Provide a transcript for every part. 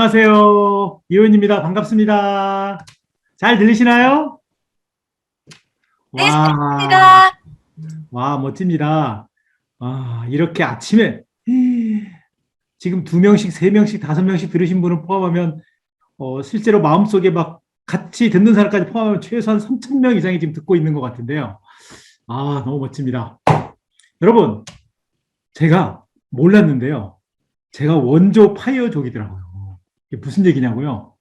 안녕하세요. 이은입니다. 반갑습니다. 잘 들리시나요? 네, 와, 잘습니다. 와, 멋집니다. 이렇게 아침에 지금 두 명씩, 세 명씩, 다섯 명씩 들으신 분을 포함하면 실제로 마음속에 막 같이 듣는 사람까지 포함하면 최소한 3천 명 이상이 지금 듣고 있는 것 같은데요. 너무 멋집니다. 여러분, 제가 몰랐는데요. 제가 원조 파이어족이더라고요. 이게 무슨 얘기냐고요?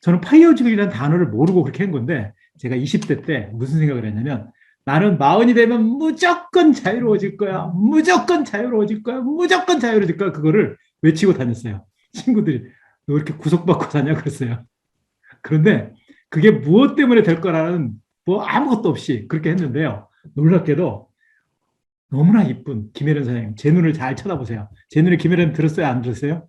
저는 파이어족이라는 단어를 모르고 그렇게 한 건데, 제가 20대 때 무슨 생각을 했냐면, 나는 마흔이 되면 무조건 자유로워질 거야. 무조건 자유로워질 거야. 무조건 자유로워질 거야. 그거를 외치고 다녔어요. 친구들이, 너 이렇게 구속받고 사냐? 그랬어요. 그런데 그게 무엇 때문에 될 거라는 뭐 아무것도 없이 그렇게 했는데요. 놀랍게도 너무나 이쁜 김혜련 사장님, 제 눈을 잘 쳐다보세요. 제 눈에 김혜련 들었어요? 안 들었어요?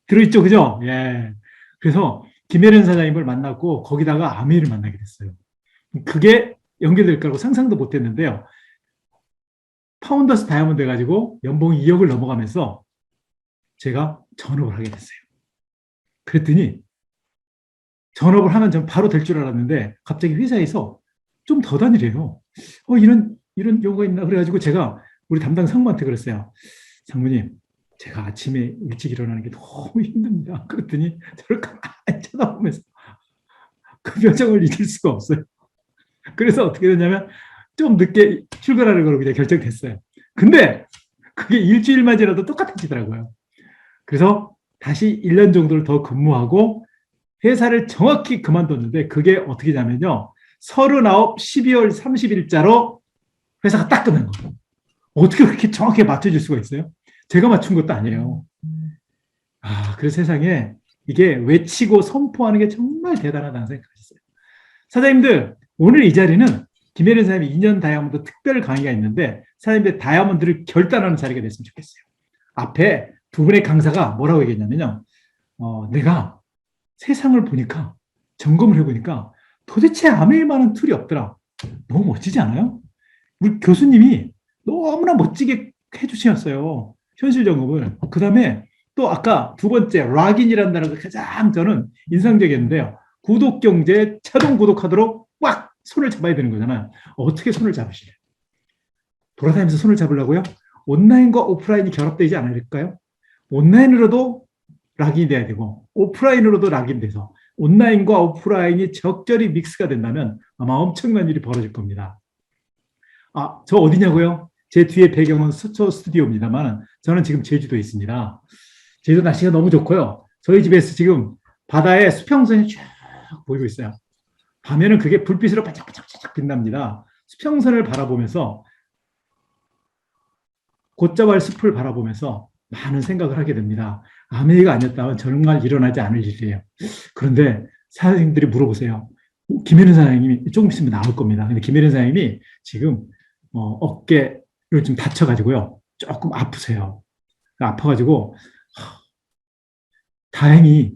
들어있죠, 그죠? 예. 그래서 김혜련 사장님을 만났고 거기다가 아미를 만나게 됐어요. 그게 연결될 거라고 상상도 못 했는데요. 파운더스 다이아몬드 해가지고 연봉이 2억을 넘어가면서 제가 전업을 하게 됐어요. 그랬더니 전업을 하면 전 바로 될 줄 알았는데 갑자기 회사에서 좀 더 다니래요. 이런 경우가 있나? 그래가지고 제가 우리 담당 상무한테 그랬어요. 상무님, 제가 아침에 일찍 일어나는 게 너무 힘듭니다. 그랬더니 저를 가만히 쳐다보면서 그 표정을 잊을 수가 없어요. 그래서 어떻게 됐냐면 좀 늦게 출근하는 걸로 그냥 결정됐어요. 근데 그게 일주일만 지나도 똑같아지더라고요. 그래서 다시 1년 정도를 더 근무하고 회사를 정확히 그만뒀는데 그게 어떻게 되냐면요. 39, 12월 30일자로 회사가 딱 끝난 거예요. 어떻게 그렇게 정확히 맞춰질 수가 있어요? 제가 맞춘 것도 아니에요. 그래서 세상에 이게 외치고 선포하는 게 정말 대단하다는 생각을 했어요. 사장님들, 오늘 이 자리는 김혜련 사장님이 2년 다이아몬드 특별 강의가 있는데 사장님들 다이아몬드를 결단하는 자리가 됐으면 좋겠어요. 앞에 두 분의 강사가 뭐라고 얘기했냐면요. 내가 세상을 보니까 점검을 해보니까 도대체 아메일 만한 툴이 없더라. 너무 멋지지 않아요? 우리 교수님이 너무나 멋지게 해주셨어요. 현실 점검을. 그 다음에 또 아까 두 번째 락인이라는 단어가 가장 저는 인상적이었는데요. 구독 경제 자동 구독하도록 꽉 손을 잡아야 되는 거잖아요. 어떻게 손을 잡으시래요? 돌아다니면서 손을 잡으려고요? 온라인과 오프라인이 결합되지 않을까요? 온라인으로도 락인이 돼야 되고 오프라인으로도 락인 돼서 온라인과 오프라인이 적절히 믹스가 된다면 아마 엄청난 일이 벌어질 겁니다. 저 어디냐고요? 제 뒤에 배경은 수초 스튜디오입니다만 저는 지금 제주도에 있습니다. 제주도 날씨가 너무 좋고요. 저희 집에서 지금 바다에 수평선이 쭉 보이고 있어요. 밤에는 그게 불빛으로 반짝반짝 빛납니다. 수평선을 바라보면서 곧자발 숲을 바라보면서 많은 생각을 하게 됩니다. 아메이가 아니었다면 정말 일어나지 않을 일이에요. 그런데 사장님들이 물어보세요. 김혜련 사장님이 조금 있으면 나올 겁니다. 근데 김혜련 사장님이 지금 어깨를 좀 다쳐가지고요. 조금 아프세요. 아파가지고 다행히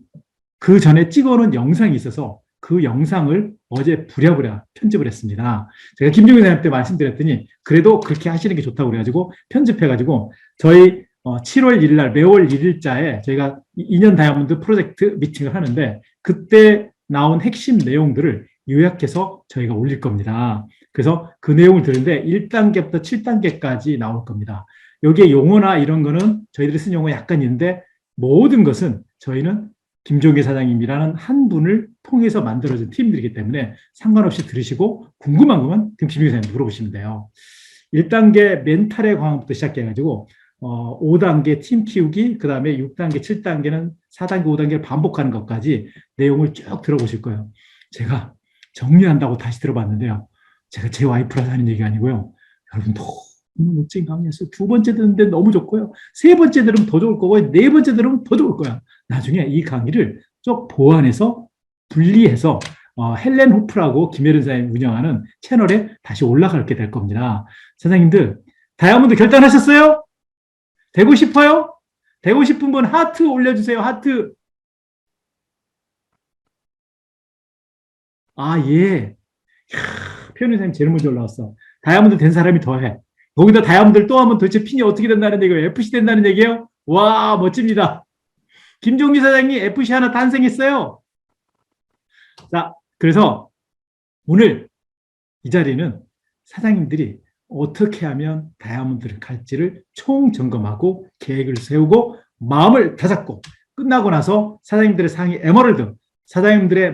그 전에 찍어놓은 영상이 있어서 그 영상을 어제 부랴부랴 편집을 했습니다. 제가 김종인 사장님한테 말씀드렸더니 그래도 그렇게 하시는 게 좋다고 그래가지고 편집해가지고 저희 7월 1일 날 매월 1일자에 저희가 2년 다이아몬드 프로젝트 미팅을 하는데 그때 나온 핵심 내용들을 요약해서 저희가 올릴 겁니다. 그래서 그 내용을 들은데 1단계부터 7단계까지 나올 겁니다. 여기에 용어나 이런 거는 저희들이 쓴 용어 약간 있는데 모든 것은 저희는 김종기 사장님이라는 한 분을 통해서 만들어진 팀들이기 때문에 상관없이 들으시고 궁금한 것만 김종기 사장님 물어보시면 돼요. 1단계 멘탈의 강화부터 시작해가지고 5단계 팀 키우기, 그 다음에 6단계, 7단계는 4단계, 5단계를 반복하는 것까지 내용을 쭉 들어보실 거예요. 제가 정리한다고 다시 들어봤는데요. 제가 제 와이프라서 하는 얘기가 아니고요. 여러분 너무 멋진 강의였어요. 두 번째 듣는데 너무 좋고요. 세 번째 들으면 더 좋을 거고 네 번째 들으면 더 좋을 거야. 나중에 이 강의를 쭉 보완해서 분리해서 헬렌 호프라고 김혜련 사장님 운영하는 채널에 다시 올라가게 될 겁니다. 사장님들 다이아몬드 결단하셨어요? 되고 싶어요? 되고 싶은 분 하트 올려주세요. 하트. 예. 표현의 사님 제일 먼저 올라왔어. 다이아몬드 된 사람이 더해. 거기다 다이아몬드를 또 하면 도대체 핀이 어떻게 된다는 얘기예요? FC 된다는 얘기예요? 와, 멋집니다. 김종규 사장님 FC 하나 탄생했어요. 자, 그래서 오늘 이 자리는 사장님들이 어떻게 하면 다이아몬드를 갈지를 총점검하고 계획을 세우고 마음을 다잡고 끝나고 나서 사장님들의 상위 에머랄드, 사장님들의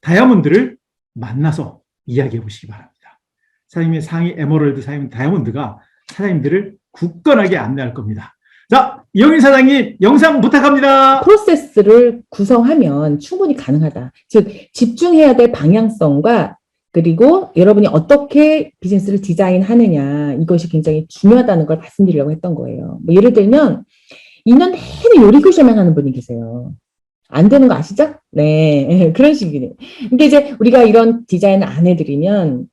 다이아몬드를 만나서 이야기해 보시기 바랍니다. 사장님의 상위 에머랄드, 사장님 다이아몬드가 사장님들을 굳건하게 안내할 겁니다. 자, 이영민 사장님 영상 부탁합니다. 프로세스를 구성하면 충분히 가능하다. 즉, 집중해야 될 방향성과 그리고 여러분이 어떻게 비즈니스를 디자인하느냐, 이것이 굉장히 중요하다는 걸 말씀드리려고 했던 거예요. 뭐 예를 들면 2년 내내 요리 교실만 하는 분이 계세요. 안 되는 거 아시죠? 네, 그런 식이네요. 근데 이제 우리가 이런 디자인을 안 해드리면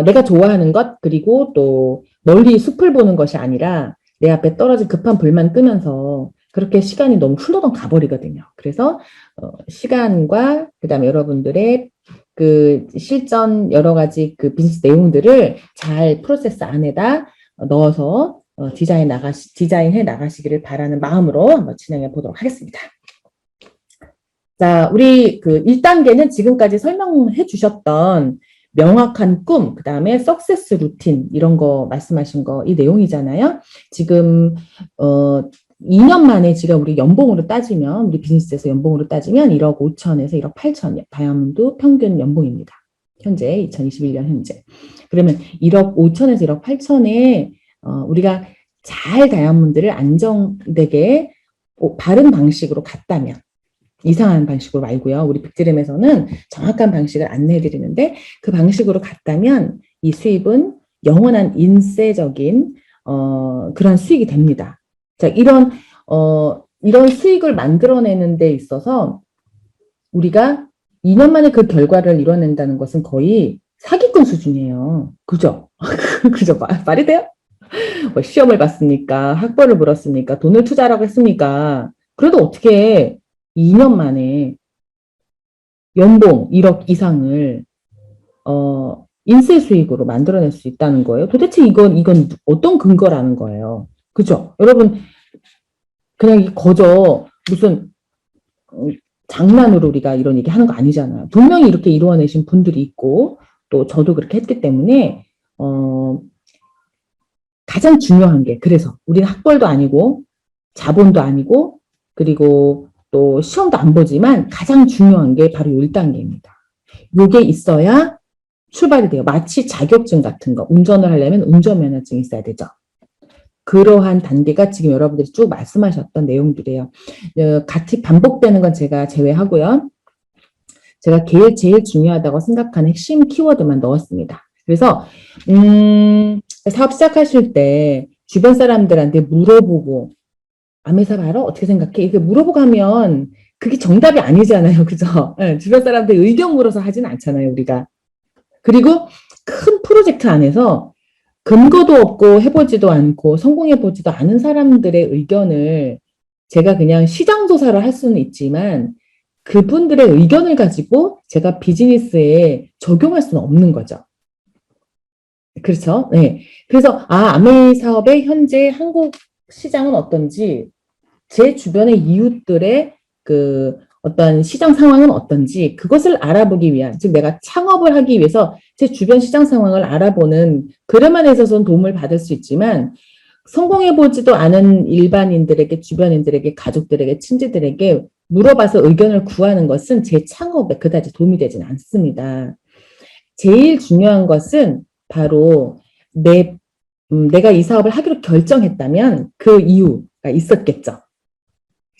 내가 좋아하는 것, 그리고 또 멀리 숲을 보는 것이 아니라 내 앞에 떨어진 급한 불만 끄면서 그렇게 시간이 너무 훌러덩 가버리거든요. 그래서 시간과 그다음에 여러분들의 그 실전 여러 가지 그 비즈니스 내용들을 잘 프로세스 안에다 넣어서 디자인해 나가시기를 바라는 마음으로 한번 진행해 보도록 하겠습니다. 자, 우리 그 1단계는 지금까지 설명해 주셨던 명확한 꿈, 그 다음에 석세스 루틴, 이런 거 말씀하신 거, 이 내용이잖아요. 지금, 2년 만에 지금 우리 연봉으로 따지면, 우리 비즈니스에서 연봉으로 따지면 1억 5천에서 1억 8천, 다이아몬드 평균 연봉입니다. 현재, 2021년 현재. 그러면 1억 5천에서 1억 8천에, 우리가 잘 다이아몬드를 안정되게 바른 방식으로 갔다면, 이상한 방식으로 말고요. 우리 빅드림에서는 정확한 방식을 안내해 드리는데 그 방식으로 갔다면 이 수입은 영원한 인세적인 그런 수익이 됩니다. 자, 이런 수익을 만들어내는 데 있어서 우리가 2년 만에 그 결과를 이뤄낸다는 것은 거의 사기꾼 수준이에요. 그죠? 그죠? 말이 돼요? 뭐 시험을 봤습니까? 학벌을 물었습니까? 돈을 투자하라고 했습니까? 그래도 어떻게 2년 만에 연봉 1억 이상을 인세 수익으로 만들어낼 수 있다는 거예요. 도대체 이건 어떤 근거라는 거예요. 그죠? 여러분, 그냥 거저 무슨 장난으로 우리가 이런 얘기 하는 거 아니잖아요. 분명히 이렇게 이루어내신 분들이 있고 또 저도 그렇게 했기 때문에 가장 중요한 게, 그래서 우리는 학벌도 아니고 자본도 아니고 그리고 또 시험도 안 보지만 가장 중요한 게 바로 1단계입니다. 이게 있어야 출발이 돼요. 마치 자격증 같은 거, 운전을 하려면 운전면허증이 있어야 되죠. 그러한 단계가 지금 여러분들이 쭉 말씀하셨던 내용들이에요. 같이 반복되는 건 제가 제외하고요. 제가 제일 중요하다고 생각하는 핵심 키워드만 넣었습니다. 그래서 사업 시작하실 때 주변 사람들한테 물어보고 아메사 알아? 어떻게 생각해? 이렇게 물어보고 하면 그게 정답이 아니잖아요. 그죠? 네, 주변 사람들 의견 물어서 하진 않잖아요, 우리가. 그리고 큰 프로젝트 안에서 근거도 없고 해보지도 않고 성공해보지도 않은 사람들의 의견을 제가 그냥 시장조사를 할 수는 있지만 그분들의 의견을 가지고 제가 비즈니스에 적용할 수는 없는 거죠. 그렇죠? 네. 그래서, 아메이 사업의 현재 한국 시장은 어떤지, 제 주변의 이웃들의 그 어떤 시장 상황은 어떤지 그것을 알아보기 위한, 즉 내가 창업을 하기 위해서 제 주변 시장 상황을 알아보는 글에만 있어서는 도움을 받을 수 있지만 성공해보지도 않은 일반인들에게, 주변인들에게, 가족들에게, 친지들에게 물어봐서 의견을 구하는 것은 제 창업에 그다지 도움이 되지는 않습니다. 제일 중요한 것은 바로 내가 이 사업을 하기로 결정했다면 그 이유가 있었겠죠.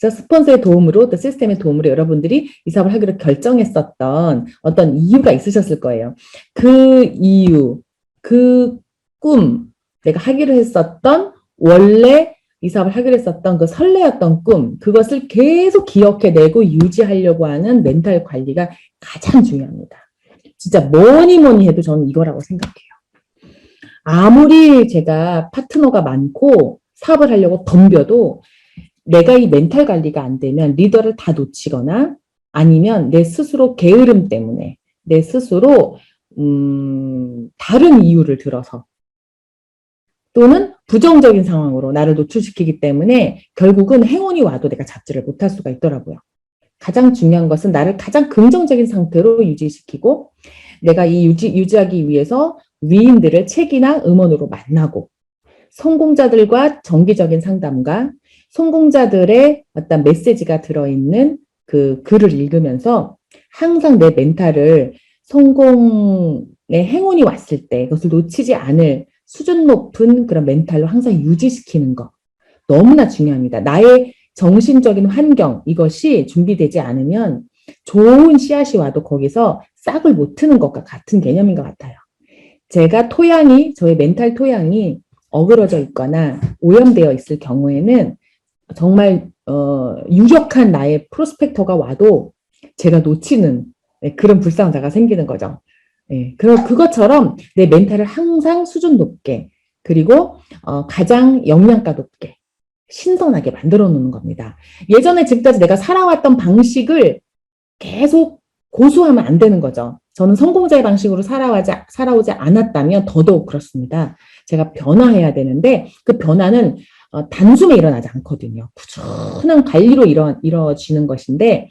그래서 스폰서의 도움으로, 또 시스템의 도움으로 여러분들이 이 사업을 하기로 결정했었던 어떤 이유가 있으셨을 거예요. 그 이유, 그 꿈, 내가 하기로 했었던, 원래 이 사업을 하기로 했었던 그 설레었던 꿈, 그것을 계속 기억해내고 유지하려고 하는 멘탈 관리가 가장 중요합니다. 진짜 뭐니 해도 저는 이거라고 생각해요. 아무리 제가 파트너가 많고 사업을 하려고 덤벼도 내가 이 멘탈 관리가 안 되면 리더를 다 놓치거나 아니면 내 스스로 게으름 때문에 내 스스로 다른 이유를 들어서 또는 부정적인 상황으로 나를 노출시키기 때문에 결국은 행운이 와도 내가 잡지를 못할 수가 있더라고요. 가장 중요한 것은 나를 가장 긍정적인 상태로 유지시키고 내가 이 유지하기 위해서 위인들을 책이나 음원으로 만나고 성공자들과 정기적인 상담과 성공자들의 어떤 메시지가 들어있는 그 글을 읽으면서 항상 내 멘탈을 성공의 행운이 왔을 때 그것을 놓치지 않을 수준 높은 그런 멘탈로 항상 유지시키는 것 너무나 중요합니다. 나의 정신적인 환경 이것이 준비되지 않으면 좋은 씨앗이 와도 거기서 싹을 못 트는 것과 같은 개념인 것 같아요. 제가 저의 멘탈 토양이 어그러져 있거나 오염되어 있을 경우에는 정말 유력한 나의 프로스펙터가 와도 제가 놓치는 그런 불상사가 생기는 거죠. 그것처럼 내 멘탈을 항상 수준 높게 그리고 가장 영양가 높게 신선하게 만들어 놓는 겁니다. 예전에 지금까지 내가 살아왔던 방식을 계속 고수하면 안 되는 거죠. 저는 성공자의 방식으로 살아오지 않았다면 더더욱 그렇습니다. 제가 변화해야 되는데 그 변화는 단숨에 일어나지 않거든요. 꾸준한 관리로 이루어지는 것인데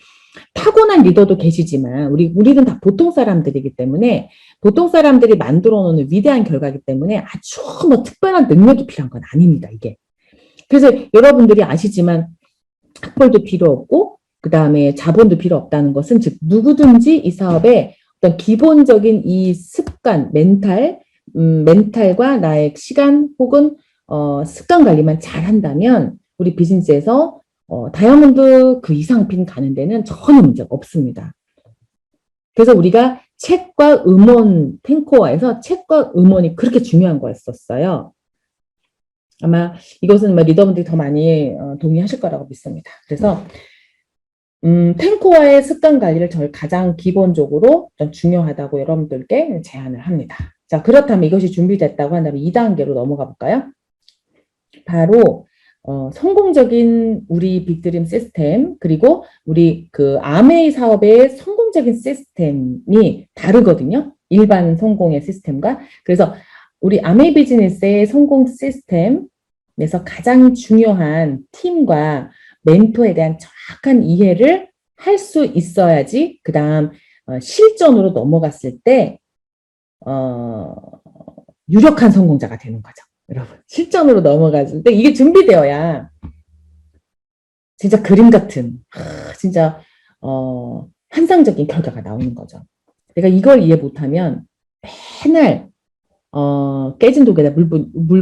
타고난 리더도 계시지만 우리는 다 보통 사람들이기 때문에 보통 사람들이 만들어 놓는 위대한 결과이기 때문에 아주 특별한 능력이 필요한 건 아닙니다. 이게. 그래서 여러분들이 아시지만 학벌도 필요 없고 그 다음에 자본도 필요 없다는 것은 즉 누구든지 이 사업에 어떤 기본적인 이 습관, 멘탈과 나의 시간 혹은 습관 관리만 잘 한다면 우리 비즈니스에서 다이아몬드 그 이상 핀 가는 데는 전혀 문제가 없습니다. 그래서 우리가 책과 음원 탱코어에서 책과 음원이 그렇게 중요한 거였었어요. 아마 이것은 리더분들이 더 많이 동의하실 거라고 믿습니다. 그래서 탱코어의 습관 관리를 저희 가장 기본적으로 좀 중요하다고 여러분들께 제안을 합니다. 자, 그렇다면 이것이 준비됐다고 한다면 2단계로 넘어가 볼까요? 바로 성공적인 우리 빅드림 시스템 그리고 우리 그 아메이 사업의 성공적인 시스템이 다르거든요. 일반 성공의 시스템과. 그래서 우리 아메이 비즈니스의 성공 시스템에서 가장 중요한 팀과 멘토에 대한 정확한 이해를 할 수 있어야지 그 다음 실전으로 넘어갔을 때 유력한 성공자가 되는 거죠. 여러분 실전으로 넘어갔을 때 이게 준비되어야 진짜 그림 같은 진짜 환상적인 결과가 나오는 거죠. 내가 이걸 이해 못하면 맨날 깨진 독에다 물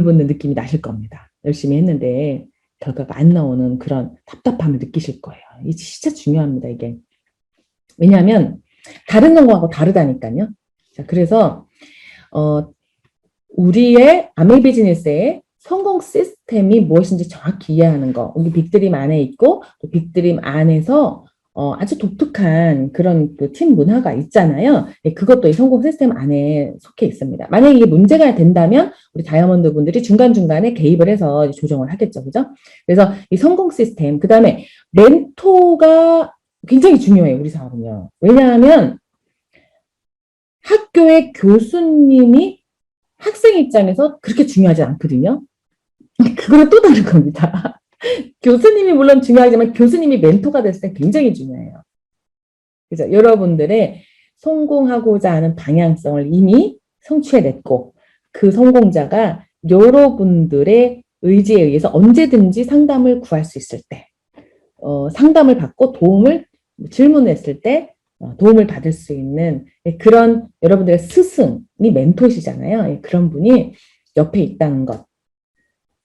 붓는 느낌이 나실 겁니다. 열심히 했는데 결과가 안 나오는 그런 답답함을 느끼실 거예요. 이게 진짜 중요합니다. 이게 왜냐하면 다른 성공하고 다르다니까요. 자, 그래서 우리의 아메이 비즈니스의 성공 시스템이 무엇인지 정확히 이해하는 거. 우리 빅드림 안에 있고 또 빅드림 안에서 아주 독특한 그런 그 팀 문화가 있잖아요. 그것도 이 성공 시스템 안에 속해 있습니다. 만약에 이게 문제가 된다면 우리 다이아몬드 분들이 중간중간에 개입을 해서 조정을 하겠죠. 그죠? 그래서 이 성공 시스템, 그 다음에 멘토가 굉장히 중요해요. 우리 사업은요. 왜냐하면 학교의 교수님이 학생 입장에서 그렇게 중요하지 않거든요. 그거는 또 다른 겁니다. 교수님이 물론 중요하지만 교수님이 멘토가 됐을 때 굉장히 중요해요. 그래서 여러분들의 성공하고자 하는 방향성을 이미 성취해냈고 그 성공자가 여러분들의 의지에 의해서 언제든지 상담을 구할 수 있을 때 상담을 받고 질문했을 때 도움을 받을 수 있는 그런 여러분들의 스승이 멘토시잖아요. 그런 분이 옆에 있다는 것.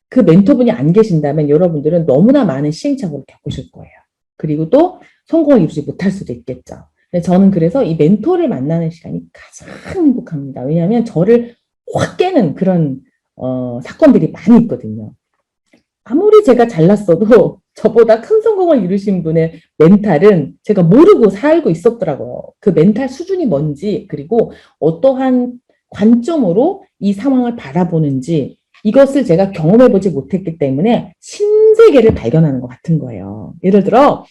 그 멘토분이 안 계신다면 여러분들은 너무나 많은 시행착오를 겪으실 거예요. 그리고 또 성공을 이루지 못할 수도 있겠죠. 저는 그래서 이 멘토를 만나는 시간이 가장 행복합니다. 왜냐하면 저를 확 깨는 그런 사건들이 많이 있거든요. 아무리 제가 잘났어도 저보다 큰 성공을 이루신 분의 멘탈은 제가 모르고 살고 있었더라고요. 그 멘탈 수준이 뭔지 그리고 어떠한 관점으로 이 상황을 바라보는지 이것을 제가 경험해보지 못했기 때문에 신세계를 발견하는 것 같은 거예요. 예를 들어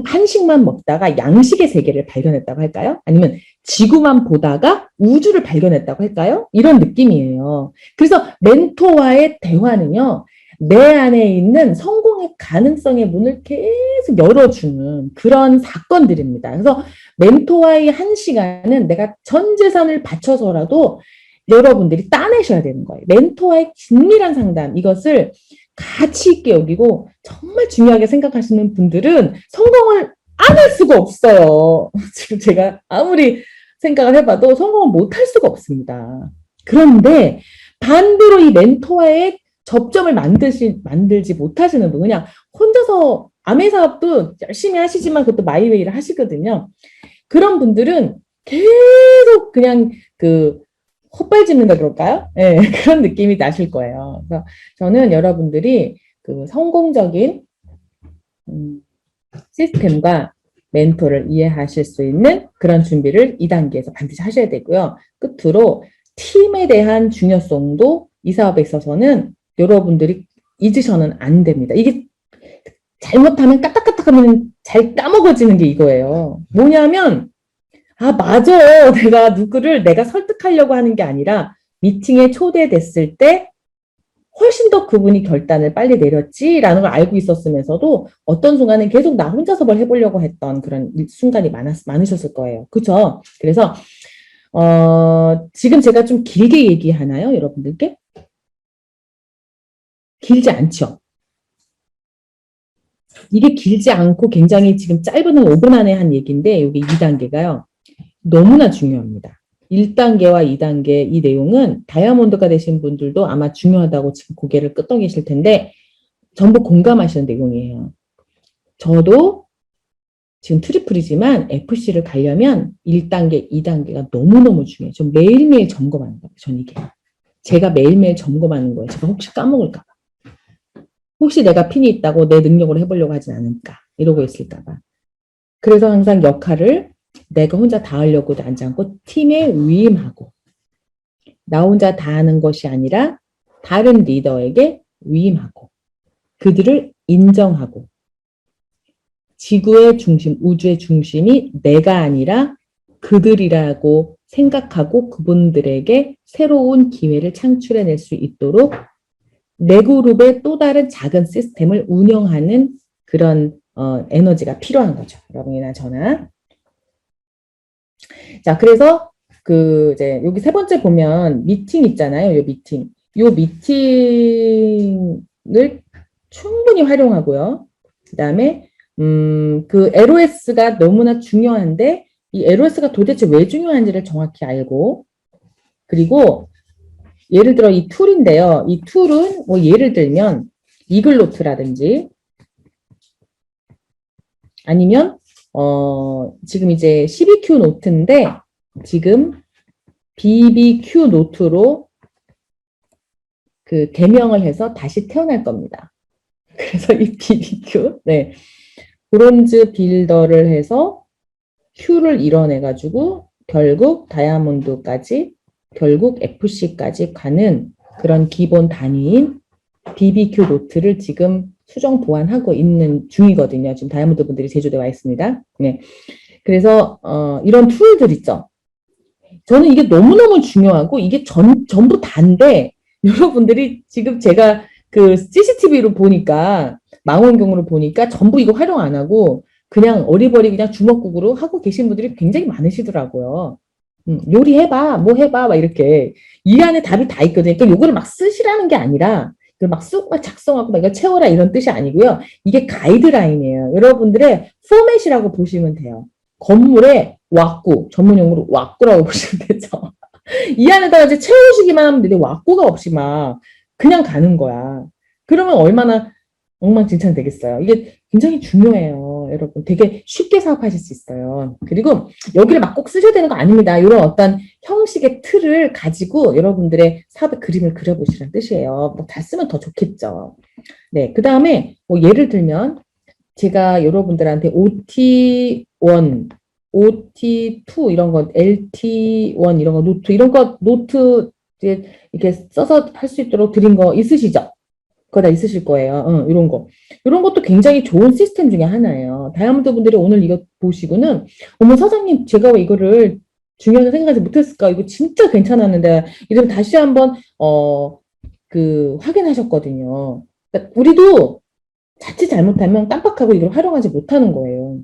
한식만 먹다가 양식의 세계를 발견했다고 할까요? 아니면 지구만 보다가 우주를 발견했다고 할까요? 이런 느낌이에요. 그래서 멘토와의 대화는요, 내 안에 있는 성공의 가능성의 문을 계속 열어주는 그런 사건들입니다. 그래서 멘토와의 한 시간은 내가 전 재산을 바쳐서라도 여러분들이 따내셔야 되는 거예요. 멘토와의 긴밀한 상담, 이것을 가치 있게 여기고 정말 중요하게 생각하시는 분들은 성공을 안 할 수가 없어요. 지금 제가 아무리 생각을 해봐도 성공을 못 할 수가 없습니다. 그런데 반대로 이 멘토와의 접점을 만들지 못하시는 분, 그냥 혼자서 아메 사업도 열심히 하시지만 그것도 마이웨이를 하시거든요. 그런 분들은 계속 그냥 그 헛발 짚는다 그럴까요? 네, 그런 느낌이 나실 거예요. 그래서 저는 여러분들이 그 성공적인 시스템과 멘토를 이해하실 수 있는 그런 준비를 2단계에서 반드시 하셔야 되고요. 끝으로 팀에 대한 중요성도 이 사업에 있어서는 여러분들이 잊으셔는 안 됩니다. 이게 잘못하면 까딱까딱하면 잘 까먹어지는 게 이거예요. 뭐냐면 아, 맞아. 내가 누구를 내가 설득하려고 하는 게 아니라 미팅에 초대됐을 때 훨씬 더 그분이 결단을 빨리 내렸지라는 걸 알고 있었으면서도 어떤 순간은 계속 나 혼자서 뭘 해보려고 했던 그런 순간이 많으셨을 거예요. 그렇죠? 그래서 지금 제가 좀 길게 얘기하나요? 여러분들께? 길지 않죠? 이게 길지 않고 굉장히 지금 짧은 5분 안에 한 얘기인데 여기 2단계가요. 너무나 중요합니다. 1단계와 2단계 이 내용은 다이아몬드가 되신 분들도 아마 중요하다고 지금 고개를 끄덕이실 텐데 전부 공감하시는 내용이에요. 저도 지금 트리플이지만 FC를 가려면 1단계, 2단계가 너무너무 중요해요. 좀 매일매일 점검하는 거예요. 전 이게. 제가 매일매일 점검하는 거예요. 제가 혹시 까먹을까 봐. 혹시 내가 핀이 있다고 내 능력으로 해보려고 하진 않을까. 이러고 있을까 봐. 그래서 항상 역할을 내가 혼자 다 하려고 하지 않고 팀에 위임하고 나 혼자 다 하는 것이 아니라 다른 리더에게 위임하고 그들을 인정하고 지구의 중심, 우주의 중심이 내가 아니라 그들이라고 생각하고 그분들에게 새로운 기회를 창출해낼 수 있도록 내 그룹의 또 다른 작은 시스템을 운영하는 그런 에너지가 필요한 거죠. 여러분이나 저나. 자, 그래서 이제 여기 세 번째 보면 미팅 있잖아요. 요 미팅. 요 미팅을 충분히 활용하고요. 그다음에 그 LOS가 너무나 중요한데 이 LOS가 도대체 왜 중요한지를 정확히 알고 그리고 예를 들어 이 툴인데요. 이 툴은 뭐 예를 들면 이글노트라든지 아니면 지금 이제 12Q 노트인데 지금 BBQ 노트로 그 개명을 해서 다시 태어날 겁니다. 그래서 이 BBQ, 네. 브론즈 빌더를 해서 Q를 이뤄내가지고 결국 다이아몬드까지 결국 FC까지 가는 그런 기본 단위인 BBQ 노트를 지금 수정 보완하고 있는 중이거든요. 지금 다이아몬드 분들이 제조되어 와 있습니다. 네. 그래서 이런 툴들 있죠. 저는 이게 너무너무 중요하고 이게 전부 다인데 여러분들이 지금 제가 그 CCTV로 보니까 망원경으로 보니까 전부 이거 활용 안 하고 그냥 어리버리 그냥 주먹국으로 하고 계신 분들이 굉장히 많으시더라고요. 요리해봐, 뭐 해봐, 막 이렇게. 이 안에 답이 다 있거든요. 그러니까 요거를 막 쓰시라는 게 아니라, 막 쑥 막 작성하고 막 이거 채워라 이런 뜻이 아니고요. 이게 가이드라인이에요. 여러분들의 포맷이라고 보시면 돼요. 건물에 왁구, 전문 용어로 왁구라고 보시면 되죠. 이 안에다가 이제 채우시기만 하면 되는데 왁구가 없이 막 그냥 가는 거야. 그러면 얼마나 엉망진창 되겠어요. 이게 굉장히 중요해요. 여러분 되게 쉽게 사업하실 수 있어요. 그리고 여기를 막 꼭 쓰셔야 되는 거 아닙니다. 이런 어떤 형식의 틀을 가지고 여러분들의 사업의 그림을 그려보시라는 뜻이에요. 뭐 다 쓰면 더 좋겠죠. 네, 그 다음에 뭐 예를 들면 제가 여러분들한테 OT1, OT2 이런 거, LT1 이런 거, 노트 이렇게 써서 할 수 있도록 드린 거 있으시죠? 그거 다 있으실 거예요. 이런 거. 이런 것도 굉장히 좋은 시스템 중에 하나예요. 다이아몬드 분들이 오늘 이거 보시고는, 어머, 사장님, 제가 왜 이거를 중요하게 생각하지 못했을까? 이거 진짜 괜찮았는데 이러면 다시 한번 확인하셨거든요. 그러니까 우리도 자칫 잘못하면 깜빡하고 이걸 활용하지 못하는 거예요.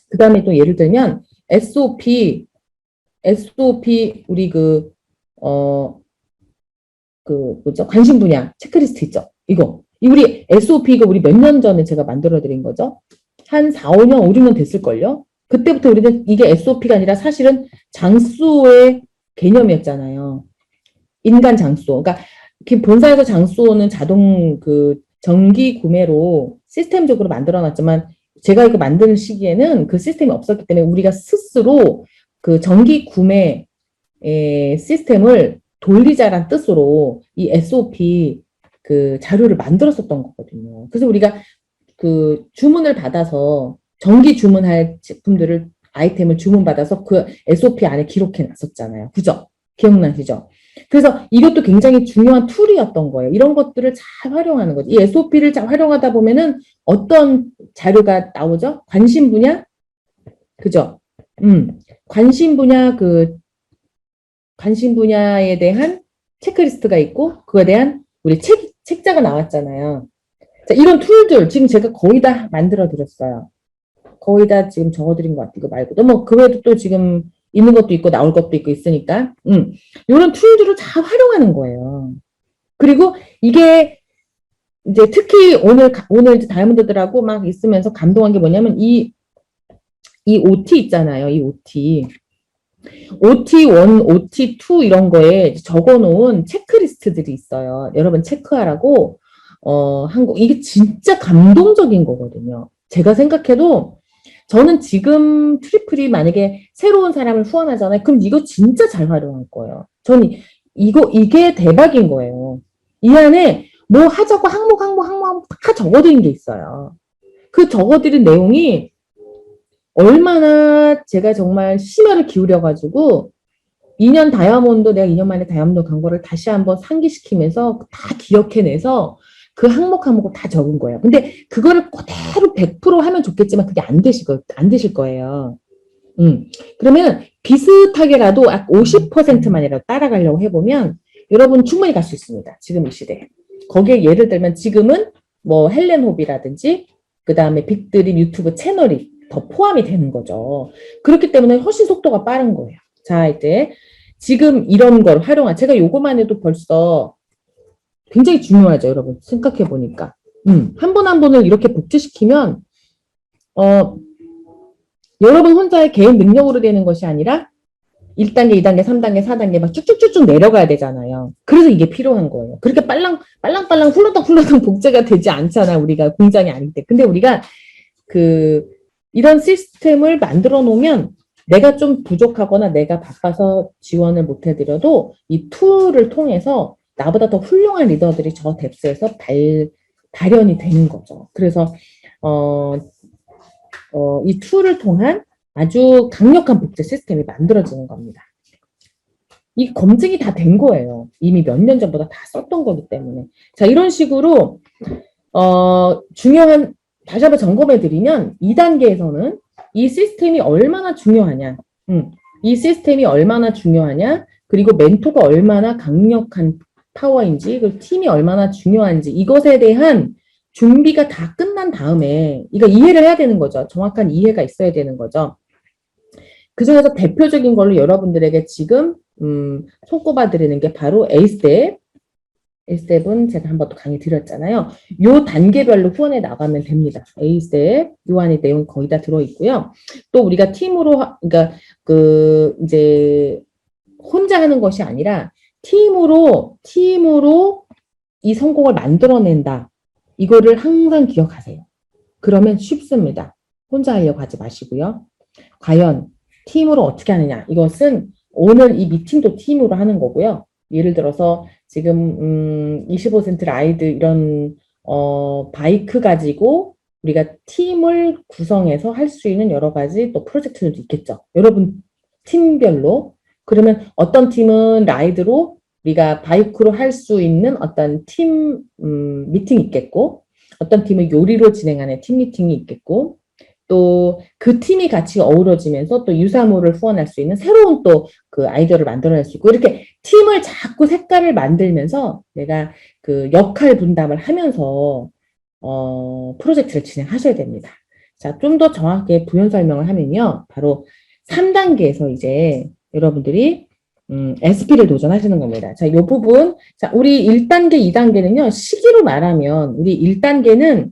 그 다음에 또 예를 들면 SOP 우리 뭐죠? 관심 분야 체크리스트 있죠? 우리 SOP 이거 우리 몇 년 전에 제가 만들어 드린 거죠? 한 4, 5년, 5, 6년 됐을걸요? 그때부터 우리는 이게 SOP가 아니라 사실은 장수의 개념이었잖아요. 인간 장수. 그러니까 본사에서 장수는 자동 정기 구매로 시스템적으로 만들어 놨지만 제가 이거 만드는 시기에는 그 시스템이 없었기 때문에 우리가 스스로 그 정기 구매 시스템을 돌리자란 뜻으로 이 SOP 자료를 만들었었던 거거든요. 그래서 우리가 주문을 받아서 정기 주문할 제품들을 아이템을 주문받아서 그 SOP 안에 기록해 놨었잖아요. 그죠? 기억나시죠? 그래서 이것도 굉장히 중요한 툴이었던 거예요. 이런 것들을 잘 활용하는 거죠. 이 SOP를 잘 활용하다 보면은 어떤 자료가 나오죠? 관심 분야? 그죠? 관심 분야에 대한 체크리스트가 있고, 그거에 대한 우리 책자가 나왔잖아요. 자, 이런 툴들, 지금 제가 거의 다 만들어 드렸어요. 거의 다 지금 적어 드린 것 같아요. 이거 말고도. 뭐, 그 외에도 또 지금 있는 것도 있고, 나올 것도 있고 있으니까, 이런 툴들을 다 활용하는 거예요. 그리고 이게, 이제 특히 오늘 이제 다이아몬드들하고 막 있으면서 감동한 게 뭐냐면, 이 OT 있잖아요. 이 OT. OT1, OT2 이런 거에 적어 놓은 체크리스트들이 있어요. 여러분 체크하라고, 이게 진짜 감동적인 거거든요. 제가 생각해도, 저는 지금 트리플이 만약에 새로운 사람을 후원하잖아요. 그럼 이거 진짜 잘 활용할 거예요. 저는 이게 대박인 거예요. 이 안에 뭐 하자고 항목 다 적어드린 게 있어요. 그 적어드린 내용이 얼마나 제가 정말 심혈을 기울여가지고 2년 다이아몬드, 내가 2년 만에 다이아몬드 간 거를 다시 한번 상기시키면서 다 기억해내서 그 항목을 다 적은 거예요. 근데 그거를 그대로 100% 하면 좋겠지만 그게 안 되실 거예요. 그러면 비슷하게라도 50%만이라도 따라가려고 해보면 여러분 충분히 갈 수 있습니다. 지금 이 시대에. 거기에 예를 들면 지금은 뭐 헬렌 호비라든지 그 다음에 빅드림 유튜브 채널이 더 포함이 되는 거죠. 그렇기 때문에 훨씬 속도가 빠른 거예요. 자, 이제 지금 이런 걸 제가 요거만 해도 벌써 굉장히 중요하죠, 여러분. 생각해 보니까. 한 분 한 분을 이렇게 복제시키면, 여러분 혼자의 개인 능력으로 되는 것이 아니라 1단계, 2단계, 3단계, 4단계 막 쭉쭉쭉쭉 내려가야 되잖아요. 그래서 이게 필요한 거예요. 그렇게 빨랑빨랑 훌러덩 복제가 되지 않잖아, 우리가 공장이 아닐 때. 근데 우리가 이런 시스템을 만들어 놓으면 내가 좀 부족하거나 내가 바빠서 지원을 못 해드려도 이 툴을 통해서 나보다 더 훌륭한 리더들이 저 뎁스에서 발현이 되는 거죠. 그래서 이 툴을 통한 아주 강력한 복제 시스템이 만들어지는 겁니다. 이 검증이 다 된 거예요. 이미 몇 년 전보다 다 썼던 거기 때문에. 자, 이런 식으로 중요한 다시 한번 점검해 드리면 2단계에서는 이 시스템이 얼마나 중요하냐, 그리고 멘토가 얼마나 강력한 파워인지, 그리고 팀이 얼마나 중요한지 이것에 대한 준비가 다 끝난 다음에 이거 이해를 해야 되는 거죠. 정확한 이해가 있어야 되는 거죠. 그 중에서 대표적인 걸로 여러분들에게 지금 손꼽아 드리는 게 바로 A-STEP은 제가 한번 또 강의 드렸잖아요. 요 단계별로 후원해 나가면 됩니다. A-STEP 요 안에 내용 거의 다 들어있고요. 또 우리가 팀으로, 그러니까 이제 혼자 하는 것이 아니라 팀으로 이 성공을 만들어낸다. 이거를 항상 기억하세요. 그러면 쉽습니다. 혼자 하려고 하지 마시고요. 과연 팀으로 어떻게 하느냐. 이것은 오늘 이 미팅도 팀으로 하는 거고요. 예를 들어서 지금 25센트 라이드 이런 바이크 가지고 우리가 팀을 구성해서 할 수 있는 여러 가지 또 프로젝트들도 있겠죠. 여러분 팀별로. 그러면 어떤 팀은 라이드로 우리가 바이크로 할 수 있는 어떤 팀 미팅이 있겠고, 어떤 팀은 요리로 진행하는 팀 미팅이 있겠고, 또 그 팀이 같이 어우러지면서 또 유사모를 후원할 수 있는 새로운 또 그 아이디어를 만들어낼 수 있고 이렇게 팀을 자꾸 색깔을 만들면서 내가 그 역할 분담을 하면서 프로젝트를 진행하셔야 됩니다. 자, 좀 더 정확하게 부연 설명을 하면요. 바로 3단계에서 이제 여러분들이 SP를 도전하시는 겁니다. 자, 이 부분, 자, 우리 1단계, 2단계는요, 시기로 말하면, 우리 1단계는,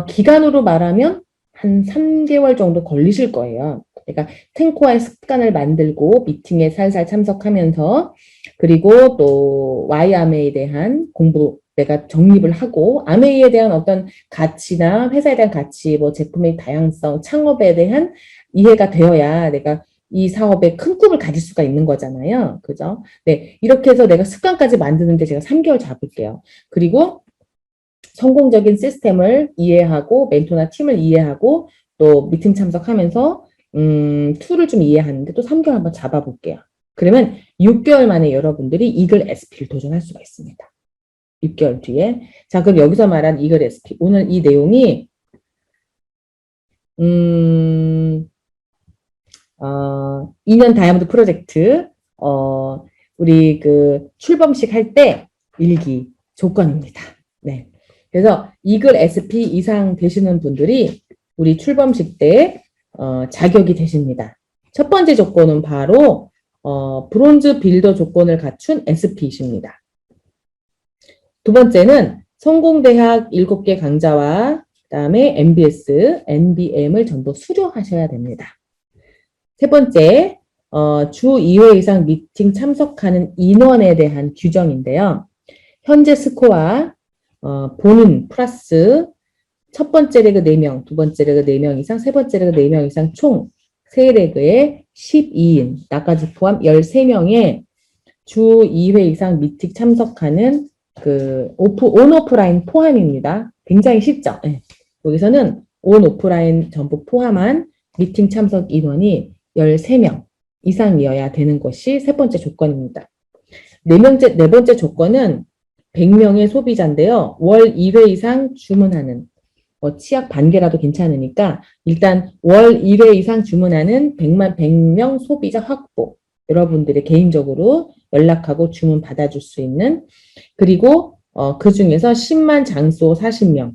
기간으로 말하면 한 3개월 정도 걸리실 거예요. 그러니까 탱코와의 습관을 만들고, 미팅에 살살 참석하면서, 그리고 또 Y아메에 대한 공부, 내가 정립을 하고, 아메이에 대한 어떤 가치나 회사에 대한 가치, 뭐 제품의 다양성, 창업에 대한 이해가 되어야 내가 이 사업에 큰 꿈을 가질 수가 있는 거잖아요. 그죠? 네. 이렇게 해서 내가 습관까지 만드는데 제가 3개월 잡을게요. 그리고 성공적인 시스템을 이해하고, 멘토나 팀을 이해하고, 또 미팅 참석하면서, 툴을 좀 이해하는데 또 3개월 한번 잡아볼게요. 그러면 6개월 만에 여러분들이 이글 SP를 도전할 수가 있습니다. 6개월 뒤에. 자, 그럼 여기서 말한 이글 SP. 오늘 이 내용이, 2년 다이아몬드 프로젝트, 우리 그 출범식 할 때 일기 조건입니다. 네. 그래서 이글 SP 이상 되시는 분들이 우리 출범식 때, 자격이 되십니다. 첫 번째 조건은 바로, 브론즈 빌더 조건을 갖춘 SP이십니다. 두 번째는 성공대학 7개 강좌와 그다음에 MBS, NBM을 전부 수료하셔야 됩니다. 세 번째, 주 2회 이상 미팅 참석하는 인원에 대한 규정인데요. 현재 스코어, 본인 플러스 첫 번째 레그 4명, 두 번째 레그 4명 이상, 세 번째 레그 4명 이상 총 3레그에 12인, 나까지 포함 13명의 주 2회 이상 미팅 참석하는 그 온 오프라인 포함입니다. 굉장히 쉽죠? 네. 여기서는 온 오프라인 전부 포함한 미팅 참석 인원이 13명 이상이어야 되는 것이 세 번째 조건입니다. 네 번째 조건은 100명의 소비자인데요. 월 2회 이상 주문하는, 치약 반개라도 괜찮으니까 일단 월 2회 이상 주문하는 100명 소비자 확보. 여러분들의 개인적으로 연락하고 주문 받아줄 수 있는, 그리고 그 중에서 10만 장소 40명.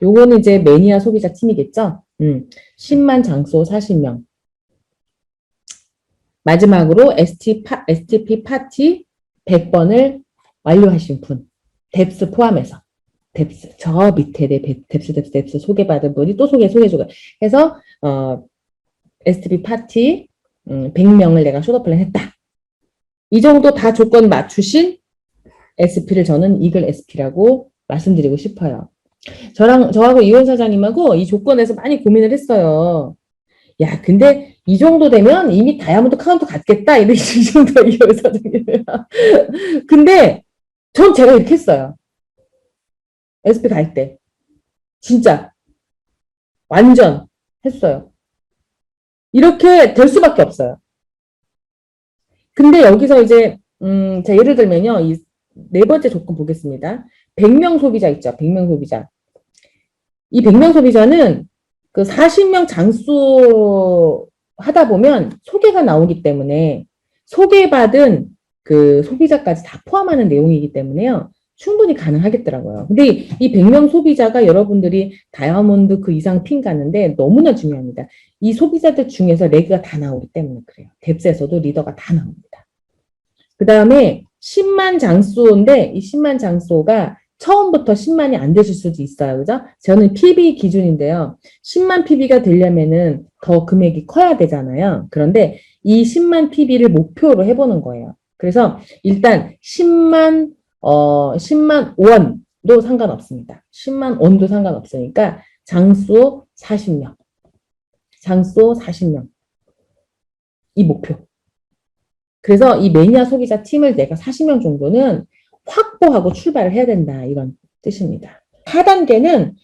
요거는 이제 매니아 소비자 팀이겠죠? 10만 장소 40명. 마지막으로 STP 파티 100번을 완료하신 분. 뎁스 포함해서. 뎁스. 저 밑에 뎁스 소개받은 분이 또 소개주고 해서, STP 파티 100명을 내가 쇼더플랜 했다. 이 정도 다 조건 맞추신 SP를 저는 이글 SP라고 말씀드리고 싶어요. 저하고 이원 사장님하고 이 조건에서 많이 고민을 했어요. 야, 근데 이 정도 되면 이미 다이아몬드 카운트 갔겠다. 이 정도 이원 사장님. 근데 전 제가 이렇게 했어요. SP 갈 때. 진짜. 완전 했어요. 이렇게 될 수밖에 없어요. 근데 여기서 이제, 자, 예를 들면요. 이 네 번째 조건 보겠습니다. 100명 소비자 있죠. 100명 소비자. 이 100명 소비자는 그 40명 장수 하다 보면 소개가 나오기 때문에 소개받은 그 소비자까지 다 포함하는 내용이기 때문에요. 충분히 가능하겠더라고요. 근데 이 100명 소비자가 여러분들이 다이아몬드 그 이상 핀 가는데 너무나 중요합니다. 이 소비자들 중에서 레그가 다 나오기 때문에 그래요. 뎁스에서도 리더가 다 나옵니다. 그 다음에 10만 장소인데 이 10만 장소가 처음부터 10만이 안 되실 수도 있어요. 그죠? 저는 PB 기준인데요. 10만 PB가 되려면은 더 금액이 커야 되잖아요. 그런데 이 10만 PB를 목표로 해보는 거예요. 그래서 일단 10만 원도 상관없습니다. 10만 원도 상관없으니까 장소 40명. 장소 40명. 이 목표. 그래서 이 매니아 소비자 팀을 내가 40명 정도는 확보하고 출발을 해야 된다. 이런 뜻입니다. 4단계는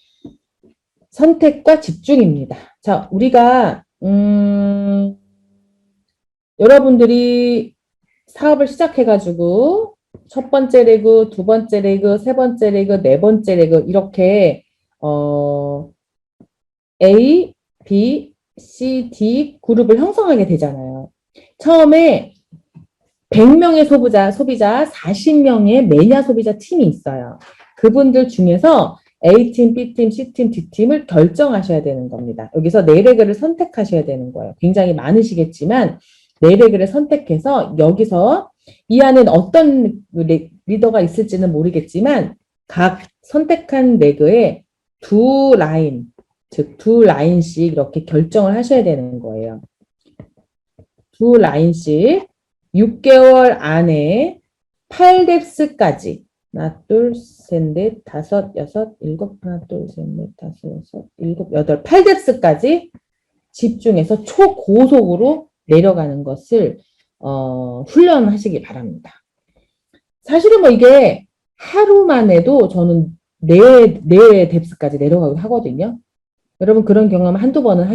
선택과 집중입니다. 자, 우리가 여러분들이 사업을 시작해가지고 첫 번째 레그, 두 번째 레그, 세 번째 레그, 네 번째 레그 이렇게 A, B, C, D 그룹을 형성하게 되잖아요. 처음에 100명의 소비자 40명의 매니아 소비자 팀이 있어요. 그분들 중에서 A팀, B팀, C팀, D팀을 결정하셔야 되는 겁니다. 여기서 4레그를 선택하셔야 되는 거예요. 굉장히 많으시겠지만 4레그를 선택해서 여기서 이 안에 어떤 리더가 있을지는 모르겠지만 각 선택한 레그에 2라인, 즉 2라인씩 이렇게 결정을 하셔야 되는 거예요. 2라인씩 6개월 안에 8뎁스까지 하나, 둘, 셋, 넷, 다섯, 여섯, 일곱, 하나, 둘, 셋, 넷, 다섯, 여섯, 일곱, 여덟, 8뎁스까지 집중해서 초고속으로 내려가는 것을 훈련하시기 바랍니다. 사실은 뭐 이게 하루만 해도 저는 네 뎁스까지 내려가기도 하거든요. 여러분 그런 경험 한두 번은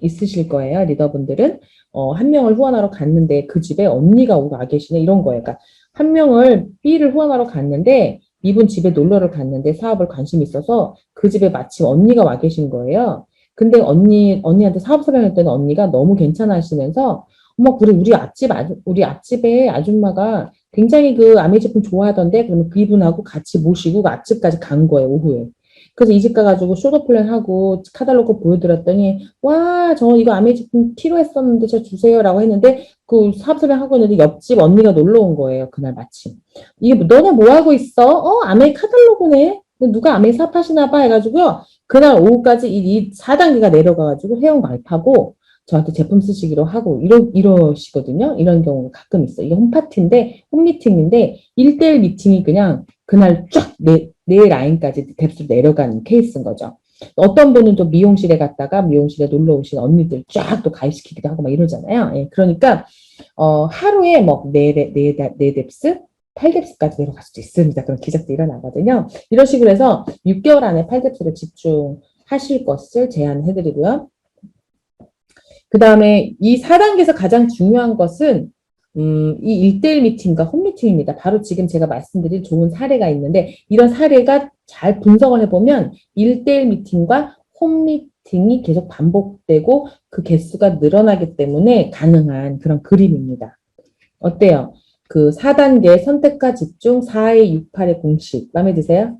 있으실 거예요. 리더분들은. 한 명을 후원하러 갔는데 그 집에 언니가 와 계시네 이런 거예요. 그러니까 한 명을 B를 후원하러 갔는데 이분 집에 놀러를 갔는데 사업을 관심이 있어서 그 집에 마침 언니가 와 계신 거예요. 근데 언니한테 사업 설명했더니 언니가 너무 괜찮아하시면서 어머 그래 우리 앞집에 아줌마가 굉장히 그 아메 제품 좋아하던데 그러면 그분하고 같이 모시고 그 앞집까지 간 거예요 오후에. 그래서 이 집 가가지고 쇼더 플랜하고 카탈로그 보여드렸더니 와 저 이거 아메 제품 필요했었는데 저 주세요라고 했는데 그 사업 설명하고 있는데 옆집 언니가 놀러 온 거예요 그날 마침. 이게 너네 뭐 하고 있어? 아메 카탈로그네. 누가 아메 사업하시나 봐 해가지고요. 그날 오후까지 이 4단계가 내려가가지고 회원 가입하고 저한테 제품 쓰시기로 하고 이러시거든요. 이런 경우가 가끔 있어요. 이게 홈파티인데 홈미팅인데 1대1 미팅이 그냥 그날 쫙 네 라인까지 뎁스로 내려가는 케이스인 거죠. 어떤 분은 또 미용실에 갔다가 미용실에 놀러 오신 언니들 쫙 또 가입시키기도 하고 막 이러잖아요. 예, 그러니까 하루에 뭐 네 뎁스 8뎁스까지 내려갈 수도 있습니다. 그런 기적도 일어나거든요. 이런 식으로 해서 6개월 안에 8뎁스를 집중하실 것을 제안해드리고요. 그 다음에 이 4단계에서 가장 중요한 것은 이 1대1 미팅과 홈미팅입니다. 바로 지금 제가 말씀드린 좋은 사례가 있는데 이런 사례가 잘 분석을 해보면 1대1 미팅과 홈미팅이 계속 반복되고 그 개수가 늘어나기 때문에 가능한 그런 그림입니다. 어때요? 그 4단계 선택과 집중 4의 6, 8의 공식 마음에 드세요?